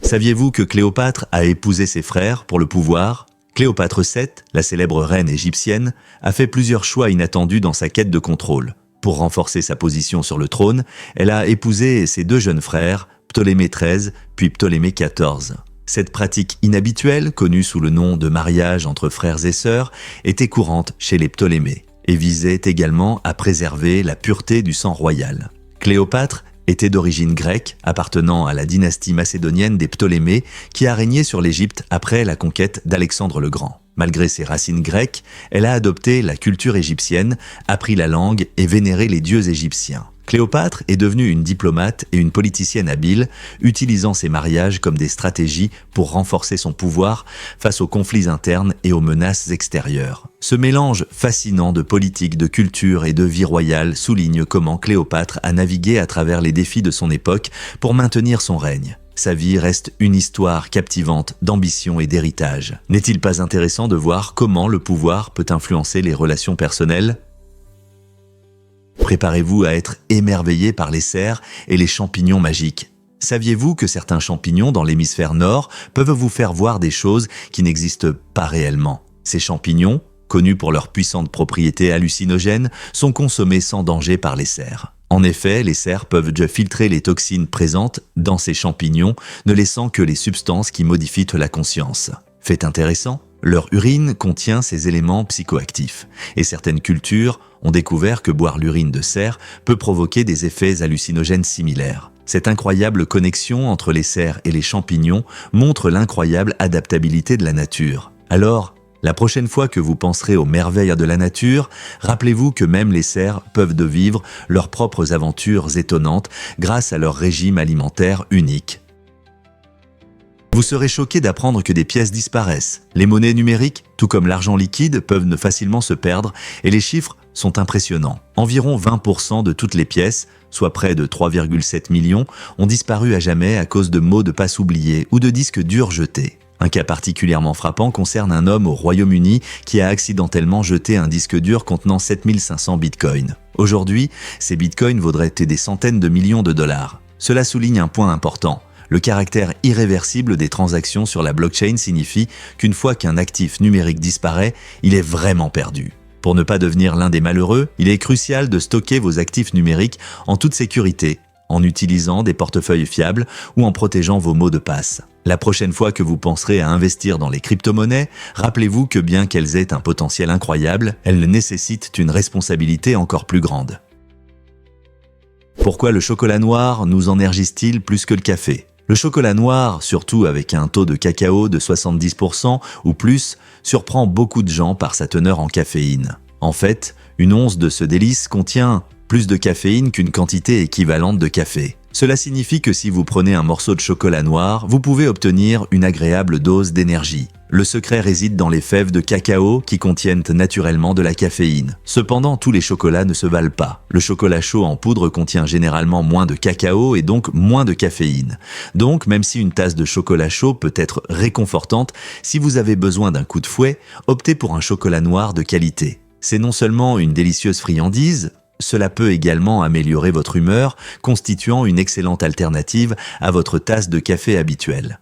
Saviez-vous que Cléopâtre a épousé ses frères pour le pouvoir ? Cléopâtre VII, la célèbre reine égyptienne, a fait plusieurs choix inattendus dans sa quête de contrôle. Pour renforcer sa position sur le trône, elle a épousé ses deux jeunes frères, Ptolémée XIII puis Ptolémée XIV. Cette pratique inhabituelle, connue sous le nom de mariage entre frères et sœurs, était courante chez les Ptolémées et visait également à préserver la pureté du sang royal. Cléopâtre était d'origine grecque, appartenant à la dynastie macédonienne des Ptolémées qui a régné sur l'Égypte après la conquête d'Alexandre le Grand. Malgré ses racines grecques, elle a adopté la culture égyptienne, appris la langue et vénéré les dieux égyptiens. Cléopâtre est devenue une diplomate et une politicienne habile, utilisant ses mariages comme des stratégies pour renforcer son pouvoir face aux conflits internes et aux menaces extérieures. Ce mélange fascinant de politique, de culture et de vie royale souligne comment Cléopâtre a navigué à travers les défis de son époque pour maintenir son règne. Sa vie reste une histoire captivante d'ambition et d'héritage. N'est-il pas intéressant de voir comment le pouvoir peut influencer les relations personnelles ? Préparez-vous à être émerveillé par les cerfs et les champignons magiques. Saviez-vous que certains champignons dans l'hémisphère nord peuvent vous faire voir des choses qui n'existent pas réellement ? Ces champignons, connus pour leurs puissantes propriétés hallucinogènes, sont consommés sans danger par les cerfs. En effet, les cerfs peuvent filtrer les toxines présentes dans ces champignons, ne laissant que les substances qui modifient la conscience. Fait intéressant, leur urine contient ces éléments psychoactifs, et certaines cultures ont découvert que boire l'urine de cerf peut provoquer des effets hallucinogènes similaires. Cette incroyable connexion entre les cerfs et les champignons montre l'incroyable adaptabilité de la nature. Alors, la prochaine fois que vous penserez aux merveilles de la nature, rappelez-vous que même les cerfs peuvent vivre leurs propres aventures étonnantes grâce à leur régime alimentaire unique. Vous serez choqué d'apprendre que des pièces disparaissent. Les monnaies numériques, tout comme l'argent liquide, peuvent facilement se perdre et les chiffres sont impressionnants. Environ 20% de toutes les pièces, soit près de 3,7 millions, ont disparu à jamais à cause de mots de passe oubliés ou de disques durs jetés. Un cas particulièrement frappant concerne un homme au Royaume-Uni qui a accidentellement jeté un disque dur contenant 7500 bitcoins. Aujourd'hui, ces bitcoins vaudraient des centaines de millions de dollars. Cela souligne un point important. Le caractère irréversible des transactions sur la blockchain signifie qu'une fois qu'un actif numérique disparaît, il est vraiment perdu. Pour ne pas devenir l'un des malheureux, il est crucial de stocker vos actifs numériques en toute sécurité, en utilisant des portefeuilles fiables ou en protégeant vos mots de passe. La prochaine fois que vous penserez à investir dans les crypto-monnaies, rappelez-vous que bien qu'elles aient un potentiel incroyable, elles nécessitent une responsabilité encore plus grande. Pourquoi le chocolat noir nous énergise-t-il plus que le café ? Le chocolat noir, surtout avec un taux de cacao de 70% ou plus, surprend beaucoup de gens par sa teneur en caféine. En fait, une once de ce délice contient plus de caféine qu'une quantité équivalente de café. Cela signifie que si vous prenez un morceau de chocolat noir, vous pouvez obtenir une agréable dose d'énergie. Le secret réside dans les fèves de cacao qui contiennent naturellement de la caféine. Cependant, tous les chocolats ne se valent pas. Le chocolat chaud en poudre contient généralement moins de cacao et donc moins de caféine. Donc, même si une tasse de chocolat chaud peut être réconfortante, si vous avez besoin d'un coup de fouet, optez pour un chocolat noir de qualité. C'est non seulement une délicieuse friandise, cela peut également améliorer votre humeur, constituant une excellente alternative à votre tasse de café habituelle.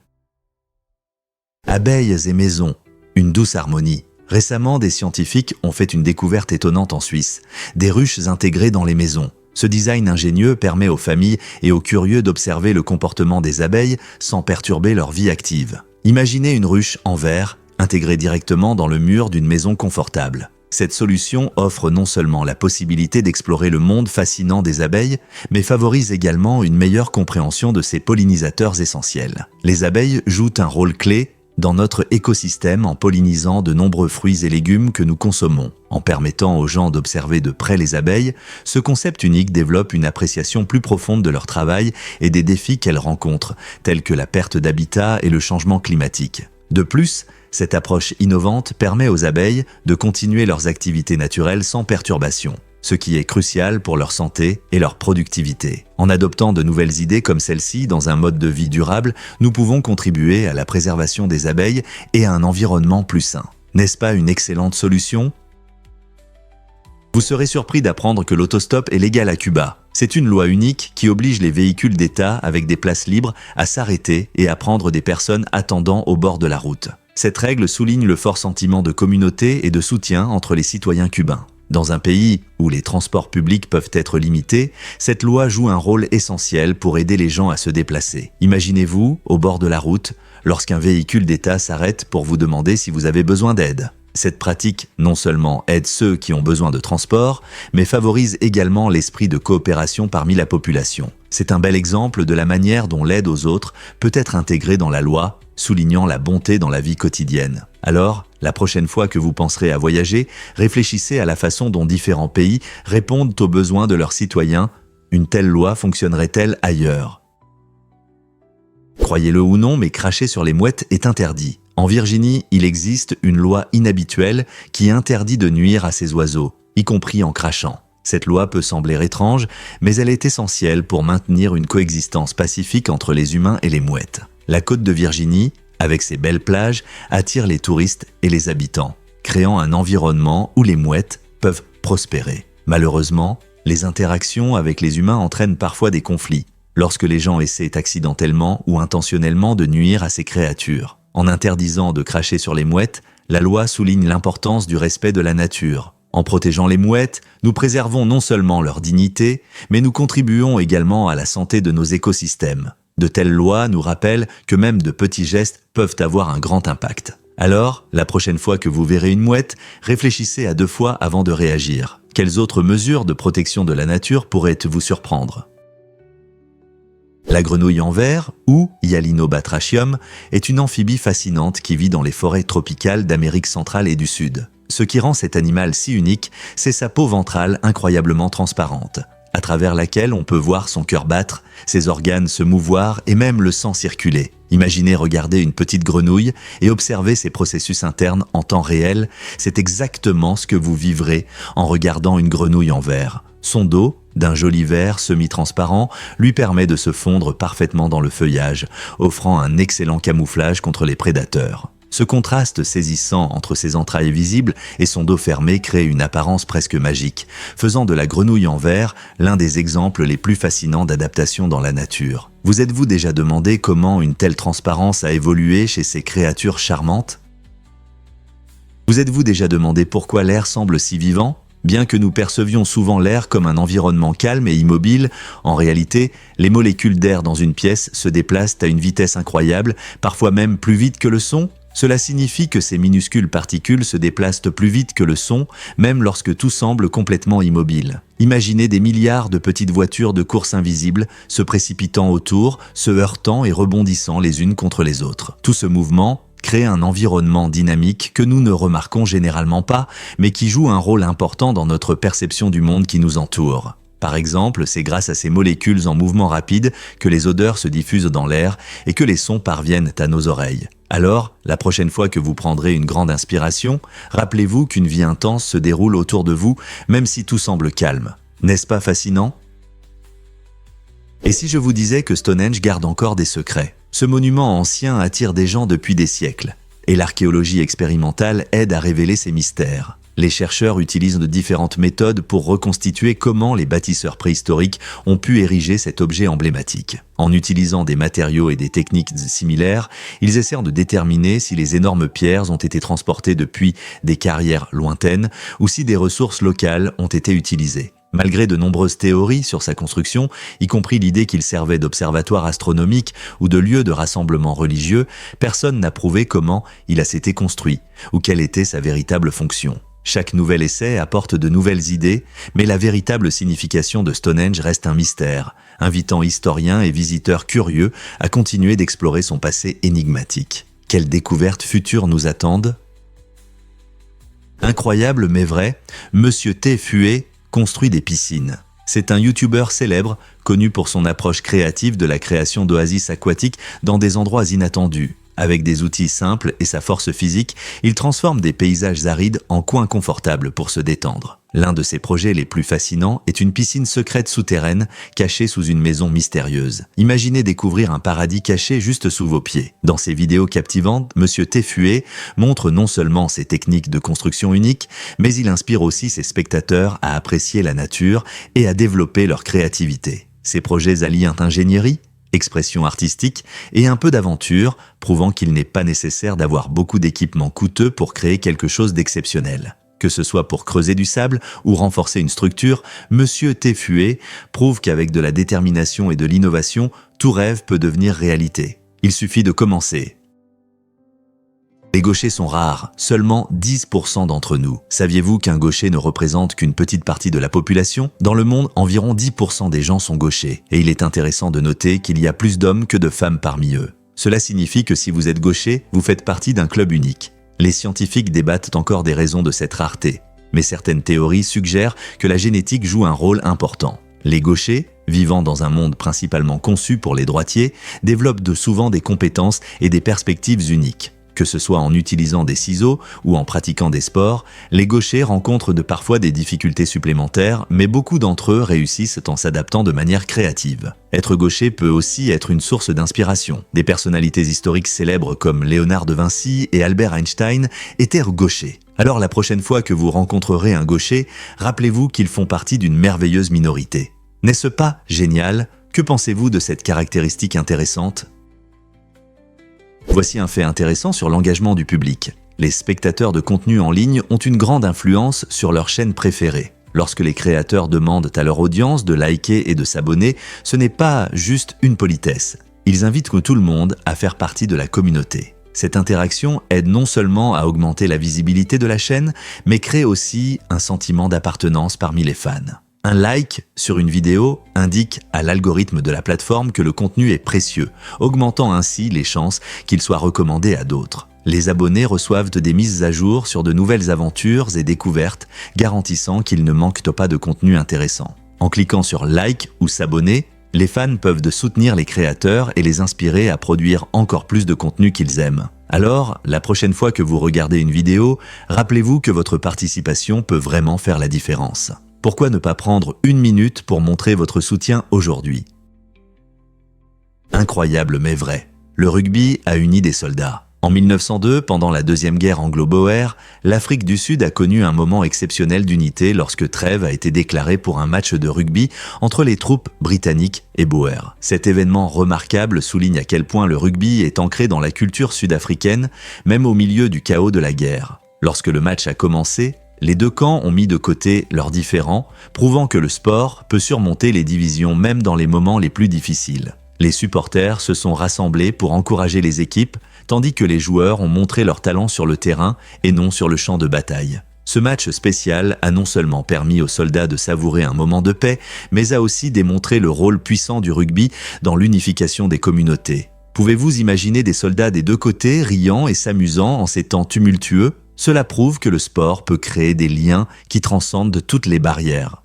Abeilles et maisons, une douce harmonie. Récemment, des scientifiques ont fait une découverte étonnante en Suisse, des ruches intégrées dans les maisons. Ce design ingénieux permet aux familles et aux curieux d'observer le comportement des abeilles sans perturber leur vie active. Imaginez une ruche en verre, intégrée directement dans le mur d'une maison confortable. Cette solution offre non seulement la possibilité d'explorer le monde fascinant des abeilles, mais favorise également une meilleure compréhension de ces pollinisateurs essentiels. Les abeilles jouent un rôle clé dans notre écosystème en pollinisant de nombreux fruits et légumes que nous consommons. En permettant aux gens d'observer de près les abeilles, ce concept unique développe une appréciation plus profonde de leur travail et des défis qu'elles rencontrent, tels que la perte d'habitat et le changement climatique. De plus, cette approche innovante permet aux abeilles de continuer leurs activités naturelles sans perturbation, ce qui est crucial pour leur santé et leur productivité. En adoptant de nouvelles idées comme celle-ci dans un mode de vie durable, nous pouvons contribuer à la préservation des abeilles et à un environnement plus sain. N'est-ce pas une excellente solution ? Vous serez surpris d'apprendre que l'autostop est légal à Cuba. C'est une loi unique qui oblige les véhicules d'État avec des places libres à s'arrêter et à prendre des personnes attendant au bord de la route. Cette règle souligne le fort sentiment de communauté et de soutien entre les citoyens cubains. Dans un pays où les transports publics peuvent être limités, cette loi joue un rôle essentiel pour aider les gens à se déplacer. Imaginez-vous, au bord de la route, lorsqu'un véhicule d'État s'arrête pour vous demander si vous avez besoin d'aide. Cette pratique non seulement aide ceux qui ont besoin de transport, mais favorise également l'esprit de coopération parmi la population. C'est un bel exemple de la manière dont l'aide aux autres peut être intégrée dans la loi, soulignant la bonté dans la vie quotidienne. Alors, la prochaine fois que vous penserez à voyager, réfléchissez à la façon dont différents pays répondent aux besoins de leurs citoyens, une telle loi fonctionnerait-elle ailleurs? Croyez-le ou non, mais cracher sur les mouettes est interdit. En Virginie, il existe une loi inhabituelle qui interdit de nuire à ces oiseaux, y compris en crachant. Cette loi peut sembler étrange, mais elle est essentielle pour maintenir une coexistence pacifique entre les humains et les mouettes. La côte de Virginie, avec ses belles plages, attire les touristes et les habitants, créant un environnement où les mouettes peuvent prospérer. Malheureusement, les interactions avec les humains entraînent parfois des conflits, lorsque les gens essaient accidentellement ou intentionnellement de nuire à ces créatures. En interdisant de cracher sur les mouettes, la loi souligne l'importance du respect de la nature. En protégeant les mouettes, nous préservons non seulement leur dignité, mais nous contribuons également à la santé de nos écosystèmes. De telles lois nous rappellent que même de petits gestes peuvent avoir un grand impact. Alors, la prochaine fois que vous verrez une mouette, réfléchissez à 2 fois avant de réagir. Quelles autres mesures de protection de la nature pourraient vous surprendre? La grenouille en verre, ou Hyalinobatrachium, est une amphibie fascinante qui vit dans les forêts tropicales d'Amérique centrale et du Sud. Ce qui rend cet animal si unique, c'est sa peau ventrale incroyablement transparente, à travers laquelle on peut voir son cœur battre, ses organes se mouvoir et même le sang circuler. Imaginez regarder une petite grenouille et observer ses processus internes en temps réel, c'est exactement ce que vous vivrez en regardant une grenouille en verre. Son dos, d'un joli vert semi-transparent, lui permet de se fondre parfaitement dans le feuillage, offrant un excellent camouflage contre les prédateurs. Ce contraste saisissant entre ses entrailles visibles et son dos fermé crée une apparence presque magique, faisant de la grenouille en verre l'un des exemples les plus fascinants d'adaptation dans la nature. Vous êtes-vous déjà demandé comment une telle transparence a évolué chez ces créatures charmantes? Vous êtes-vous déjà demandé pourquoi l'air semble si vivant? Bien que nous percevions souvent l'air comme un environnement calme et immobile, en réalité, les molécules d'air dans une pièce se déplacent à une vitesse incroyable, parfois même plus vite que le son. Cela signifie que ces minuscules particules se déplacent plus vite que le son, même lorsque tout semble complètement immobile. Imaginez des milliards de petites voitures de course invisibles se précipitant autour, se heurtant et rebondissant les unes contre les autres. Tout ce mouvement crée un environnement dynamique que nous ne remarquons généralement pas, mais qui joue un rôle important dans notre perception du monde qui nous entoure. Par exemple, c'est grâce à ces molécules en mouvement rapide que les odeurs se diffusent dans l'air et que les sons parviennent à nos oreilles. Alors, la prochaine fois que vous prendrez une grande inspiration, rappelez-vous qu'une vie intense se déroule autour de vous, même si tout semble calme. N'est-ce pas fascinant? Et si je vous disais que Stonehenge garde encore des secrets? Ce monument ancien attire des gens depuis des siècles, et l'archéologie expérimentale aide à révéler ses mystères. Les chercheurs utilisent de différentes méthodes pour reconstituer comment les bâtisseurs préhistoriques ont pu ériger cet objet emblématique. En utilisant des matériaux et des techniques similaires, ils essaient de déterminer si les énormes pierres ont été transportées depuis des carrières lointaines ou si des ressources locales ont été utilisées. Malgré de nombreuses théories sur sa construction, y compris l'idée qu'il servait d'observatoire astronomique ou de lieu de rassemblement religieux, personne n'a prouvé comment il a été construit ou quelle était sa véritable fonction. Chaque nouvel essai apporte de nouvelles idées, mais la véritable signification de Stonehenge reste un mystère, invitant historiens et visiteurs curieux à continuer d'explorer son passé énigmatique. Quelles découvertes futures nous attendent? Incroyable mais vrai, Monsieur T. Fué construit des piscines. C'est un youtubeur célèbre, connu pour son approche créative de la création d'oasis aquatiques dans des endroits inattendus. Avec des outils simples et sa force physique, il transforme des paysages arides en coins confortables pour se détendre. L'un de ses projets les plus fascinants est une piscine secrète souterraine cachée sous une maison mystérieuse. Imaginez découvrir un paradis caché juste sous vos pieds. Dans ses vidéos captivantes, Monsieur T. Fué montre non seulement ses techniques de construction uniques, mais il inspire aussi ses spectateurs à apprécier la nature et à développer leur créativité. Ses projets allient ingénierie, expression artistique et un peu d'aventure, prouvant qu'il n'est pas nécessaire d'avoir beaucoup d'équipements coûteux pour créer quelque chose d'exceptionnel. Que ce soit pour creuser du sable ou renforcer une structure, Monsieur T. Fué prouve qu'avec de la détermination et de l'innovation, tout rêve peut devenir réalité. Il suffit de commencer. Les gauchers sont rares, seulement 10% d'entre nous. Saviez-vous qu'un gaucher ne représente qu'une petite partie de la population? Dans le monde, environ 10% des gens sont gauchers, et il est intéressant de noter qu'il y a plus d'hommes que de femmes parmi eux. Cela signifie que si vous êtes gaucher, vous faites partie d'un club unique. Les scientifiques débattent encore des raisons de cette rareté, mais certaines théories suggèrent que la génétique joue un rôle important. Les gauchers, vivant dans un monde principalement conçu pour les droitiers, développent souvent des compétences et des perspectives uniques. Que ce soit en utilisant des ciseaux ou en pratiquant des sports, les gauchers rencontrent parfois des difficultés supplémentaires, mais beaucoup d'entre eux réussissent en s'adaptant de manière créative. Être gaucher peut aussi être une source d'inspiration. Des personnalités historiques célèbres comme Léonard de Vinci et Albert Einstein étaient gauchers. Alors la prochaine fois que vous rencontrerez un gaucher, rappelez-vous qu'ils font partie d'une merveilleuse minorité. N'est-ce pas génial? Que pensez-vous de cette caractéristique intéressante? Voici un fait intéressant sur l'engagement du public. Les spectateurs de contenu en ligne ont une grande influence sur leur chaîne préférée. Lorsque les créateurs demandent à leur audience de liker et de s'abonner, ce n'est pas juste une politesse. Ils invitent tout le monde à faire partie de la communauté. Cette interaction aide non seulement à augmenter la visibilité de la chaîne, mais crée aussi un sentiment d'appartenance parmi les fans. Un like sur une vidéo indique à l'algorithme de la plateforme que le contenu est précieux, augmentant ainsi les chances qu'il soit recommandé à d'autres. Les abonnés reçoivent des mises à jour sur de nouvelles aventures et découvertes, garantissant qu'ils ne manquent pas de contenu intéressant. En cliquant sur like ou s'abonner, les fans peuvent soutenir les créateurs et les inspirer à produire encore plus de contenu qu'ils aiment. Alors, la prochaine fois que vous regardez une vidéo, rappelez-vous que votre participation peut vraiment faire la différence. Pourquoi ne pas prendre une minute pour montrer votre soutien aujourd'hui? Incroyable mais vrai. Le rugby a uni des soldats. En 1902, pendant la Deuxième Guerre anglo-boer, l'Afrique du Sud a connu un moment exceptionnel d'unité lorsque trêve a été déclarée pour un match de rugby entre les troupes britanniques et boers. Cet événement remarquable souligne à quel point le rugby est ancré dans la culture sud-africaine, même au milieu du chaos de la guerre. Lorsque le match a commencé, les deux camps ont mis de côté leurs différends, prouvant que le sport peut surmonter les divisions même dans les moments les plus difficiles. Les supporters se sont rassemblés pour encourager les équipes, tandis que les joueurs ont montré leur talent sur le terrain et non sur le champ de bataille. Ce match spécial a non seulement permis aux soldats de savourer un moment de paix, mais a aussi démontré le rôle puissant du rugby dans l'unification des communautés. Pouvez-vous imaginer des soldats des deux côtés riant et s'amusant en ces temps tumultueux? Cela prouve que le sport peut créer des liens qui transcendent toutes les barrières.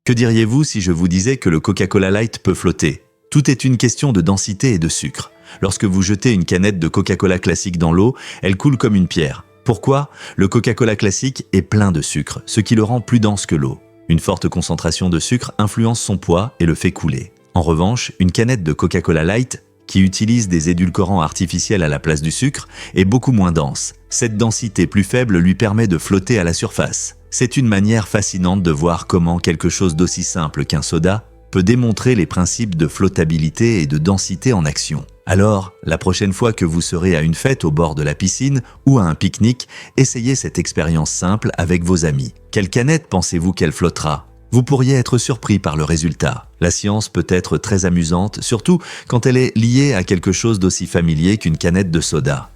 Que diriez-vous si je vous disais que le Coca-Cola Light peut flotter? Tout est une question de densité et de sucre. Lorsque vous jetez une canette de Coca-Cola classique dans l'eau, elle coule comme une pierre. Pourquoi? Le Coca-Cola classique est plein de sucre, ce qui le rend plus dense que l'eau. Une forte concentration de sucre influence son poids et le fait couler. En revanche, une canette de Coca-Cola Light, qui utilise des édulcorants artificiels à la place du sucre, est beaucoup moins dense. Cette densité plus faible lui permet de flotter à la surface. C'est une manière fascinante de voir comment quelque chose d'aussi simple qu'un soda peut démontrer les principes de flottabilité et de densité en action. Alors, la prochaine fois que vous serez à une fête au bord de la piscine ou à un pique-nique, essayez cette expérience simple avec vos amis. Quelle canette pensez-vous qu'elle flottera? Vous pourriez être surpris par le résultat. La science peut être très amusante, surtout quand elle est liée à quelque chose d'aussi familier qu'une canette de soda.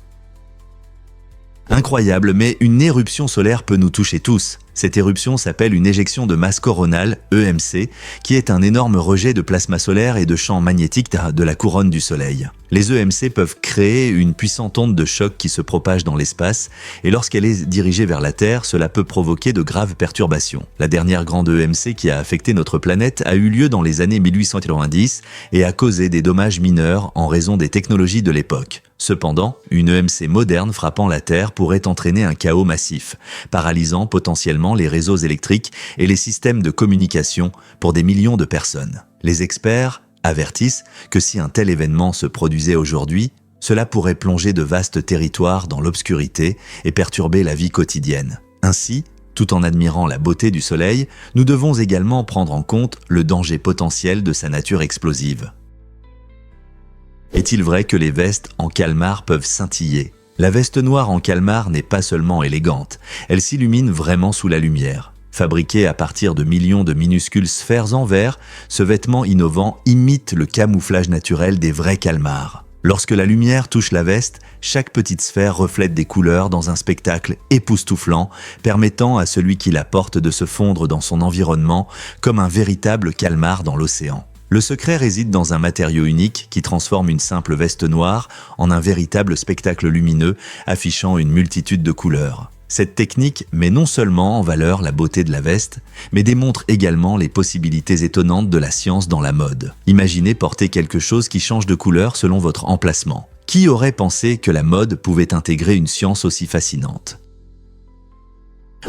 Incroyable, mais une éruption solaire peut nous toucher tous. Cette éruption s'appelle une éjection de masse coronale, EMC, qui est un énorme rejet de plasma solaire et de champs magnétiques de la couronne du Soleil. Les EMC peuvent créer une puissante onde de choc qui se propage dans l'espace, et lorsqu'elle est dirigée vers la Terre, cela peut provoquer de graves perturbations. La dernière grande EMC qui a affecté notre planète a eu lieu dans les années 1890 et a causé des dommages mineurs en raison des technologies de l'époque. Cependant, une EMC moderne frappant la Terre pourrait entraîner un chaos massif, paralysant potentiellement les réseaux électriques et les systèmes de communication pour des millions de personnes. Les experts avertissent que si un tel événement se produisait aujourd'hui, cela pourrait plonger de vastes territoires dans l'obscurité et perturber la vie quotidienne. Ainsi, tout en admirant la beauté du Soleil, nous devons également prendre en compte le danger potentiel de sa nature explosive. Est-il vrai que les vestes en calmar peuvent scintiller? La veste noire en calmar n'est pas seulement élégante, elle s'illumine vraiment sous la lumière. Fabriqué à partir de millions de minuscules sphères en verre, ce vêtement innovant imite le camouflage naturel des vrais calmars. Lorsque la lumière touche la veste, chaque petite sphère reflète des couleurs dans un spectacle époustouflant, permettant à celui qui la porte de se fondre dans son environnement comme un véritable calmar dans l'océan. Le secret réside dans un matériau unique qui transforme une simple veste noire en un véritable spectacle lumineux affichant une multitude de couleurs. Cette technique met non seulement en valeur la beauté de la veste, mais démontre également les possibilités étonnantes de la science dans la mode. Imaginez porter quelque chose qui change de couleur selon votre emplacement. Qui aurait pensé que la mode pouvait intégrer une science aussi fascinante?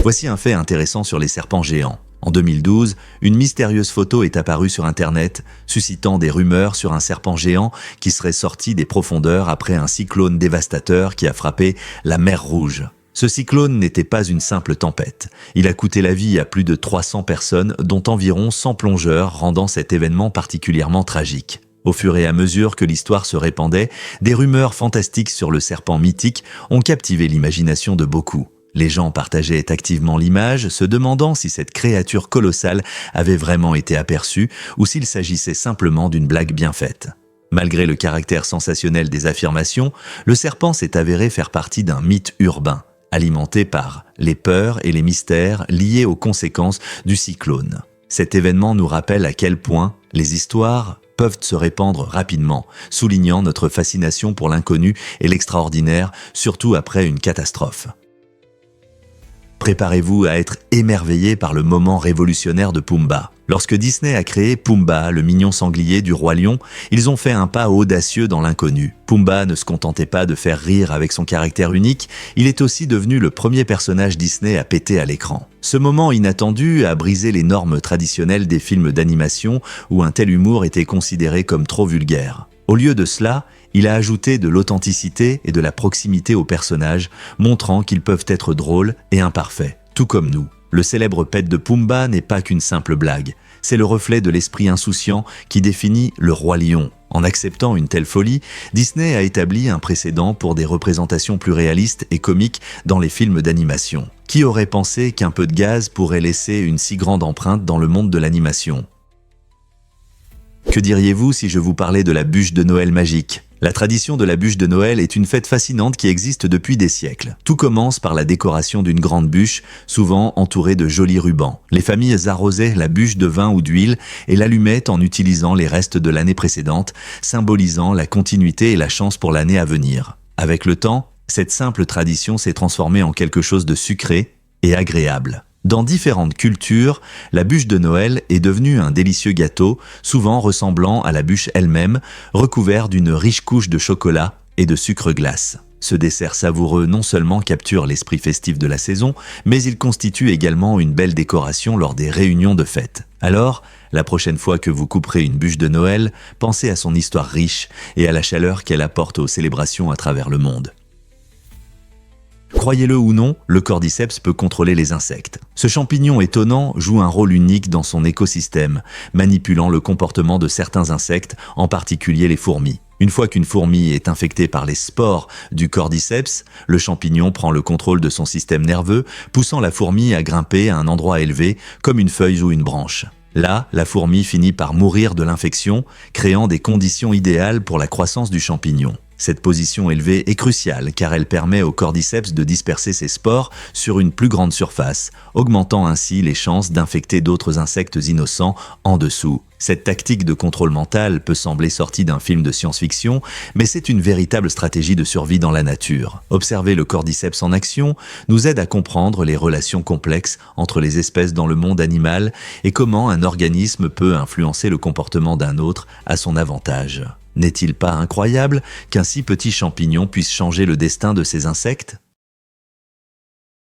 Voici un fait intéressant sur les serpents géants. En 2012, une mystérieuse photo est apparue sur Internet, suscitant des rumeurs sur un serpent géant qui serait sorti des profondeurs après un cyclone dévastateur qui a frappé la mer Rouge. Ce cyclone n'était pas une simple tempête. Il a coûté la vie à plus de 300 personnes, dont environ 100 plongeurs, rendant cet événement particulièrement tragique. Au fur et à mesure que l'histoire se répandait, des rumeurs fantastiques sur le serpent mythique ont captivé l'imagination de beaucoup. Les gens partageaient activement l'image, se demandant si cette créature colossale avait vraiment été aperçue ou s'il s'agissait simplement d'une blague bien faite. Malgré le caractère sensationnel des affirmations, le serpent s'est avéré faire partie d'un mythe urbain, alimenté par les peurs et les mystères liés aux conséquences du cyclone. Cet événement nous rappelle à quel point les histoires peuvent se répandre rapidement, soulignant notre fascination pour l'inconnu et l'extraordinaire, surtout après une catastrophe. Préparez-vous à être émerveillé par le moment révolutionnaire de Pumba. Lorsque Disney a créé Pumba, le mignon sanglier du roi lion, ils ont fait un pas audacieux dans l'inconnu. Pumba ne se contentait pas de faire rire avec son caractère unique, il est aussi devenu le premier personnage Disney à péter à l'écran. Ce moment inattendu a brisé les normes traditionnelles des films d'animation où un tel humour était considéré comme trop vulgaire. Au lieu de cela, il a ajouté de l'authenticité et de la proximité aux personnages, montrant qu'ils peuvent être drôles et imparfaits, tout comme nous. Le célèbre pet de Pumba n'est pas qu'une simple blague, c'est le reflet de l'esprit insouciant qui définit le roi lion. En acceptant une telle folie, Disney a établi un précédent pour des représentations plus réalistes et comiques dans les films d'animation. Qui aurait pensé qu'un peu de gaz pourrait laisser une si grande empreinte dans le monde de l'animation ? Que diriez-vous si je vous parlais de la bûche de Noël magique ? La tradition de la bûche de Noël est une fête fascinante qui existe depuis des siècles. Tout commence par la décoration d'une grande bûche, souvent entourée de jolis rubans. Les familles arrosaient la bûche de vin ou d'huile et l'allumaient en utilisant les restes de l'année précédente, symbolisant la continuité et la chance pour l'année à venir. Avec le temps, cette simple tradition s'est transformée en quelque chose de sucré et agréable. Dans différentes cultures, la bûche de Noël est devenue un délicieux gâteau, souvent ressemblant à la bûche elle-même, recouvert d'une riche couche de chocolat et de sucre glace. Ce dessert savoureux non seulement capture l'esprit festif de la saison, mais il constitue également une belle décoration lors des réunions de fête. Alors, la prochaine fois que vous couperez une bûche de Noël, pensez à son histoire riche et à la chaleur qu'elle apporte aux célébrations à travers le monde. Croyez-le ou non, le cordyceps peut contrôler les insectes. Ce champignon étonnant joue un rôle unique dans son écosystème, manipulant le comportement de certains insectes, en particulier les fourmis. Une fois qu'une fourmi est infectée par les spores du cordyceps, le champignon prend le contrôle de son système nerveux, poussant la fourmi à grimper à un endroit élevé, comme une feuille ou une branche. Là, la fourmi finit par mourir de l'infection, créant des conditions idéales pour la croissance du champignon. Cette position élevée est cruciale car elle permet au cordyceps de disperser ses spores sur une plus grande surface, augmentant ainsi les chances d'infecter d'autres insectes innocents en dessous. Cette tactique de contrôle mental peut sembler sortie d'un film de science-fiction, mais c'est une véritable stratégie de survie dans la nature. Observer le cordyceps en action nous aide à comprendre les relations complexes entre les espèces dans le monde animal et comment un organisme peut influencer le comportement d'un autre à son avantage. N'est-il pas incroyable qu'un si petit champignon puisse changer le destin de ces insectes ?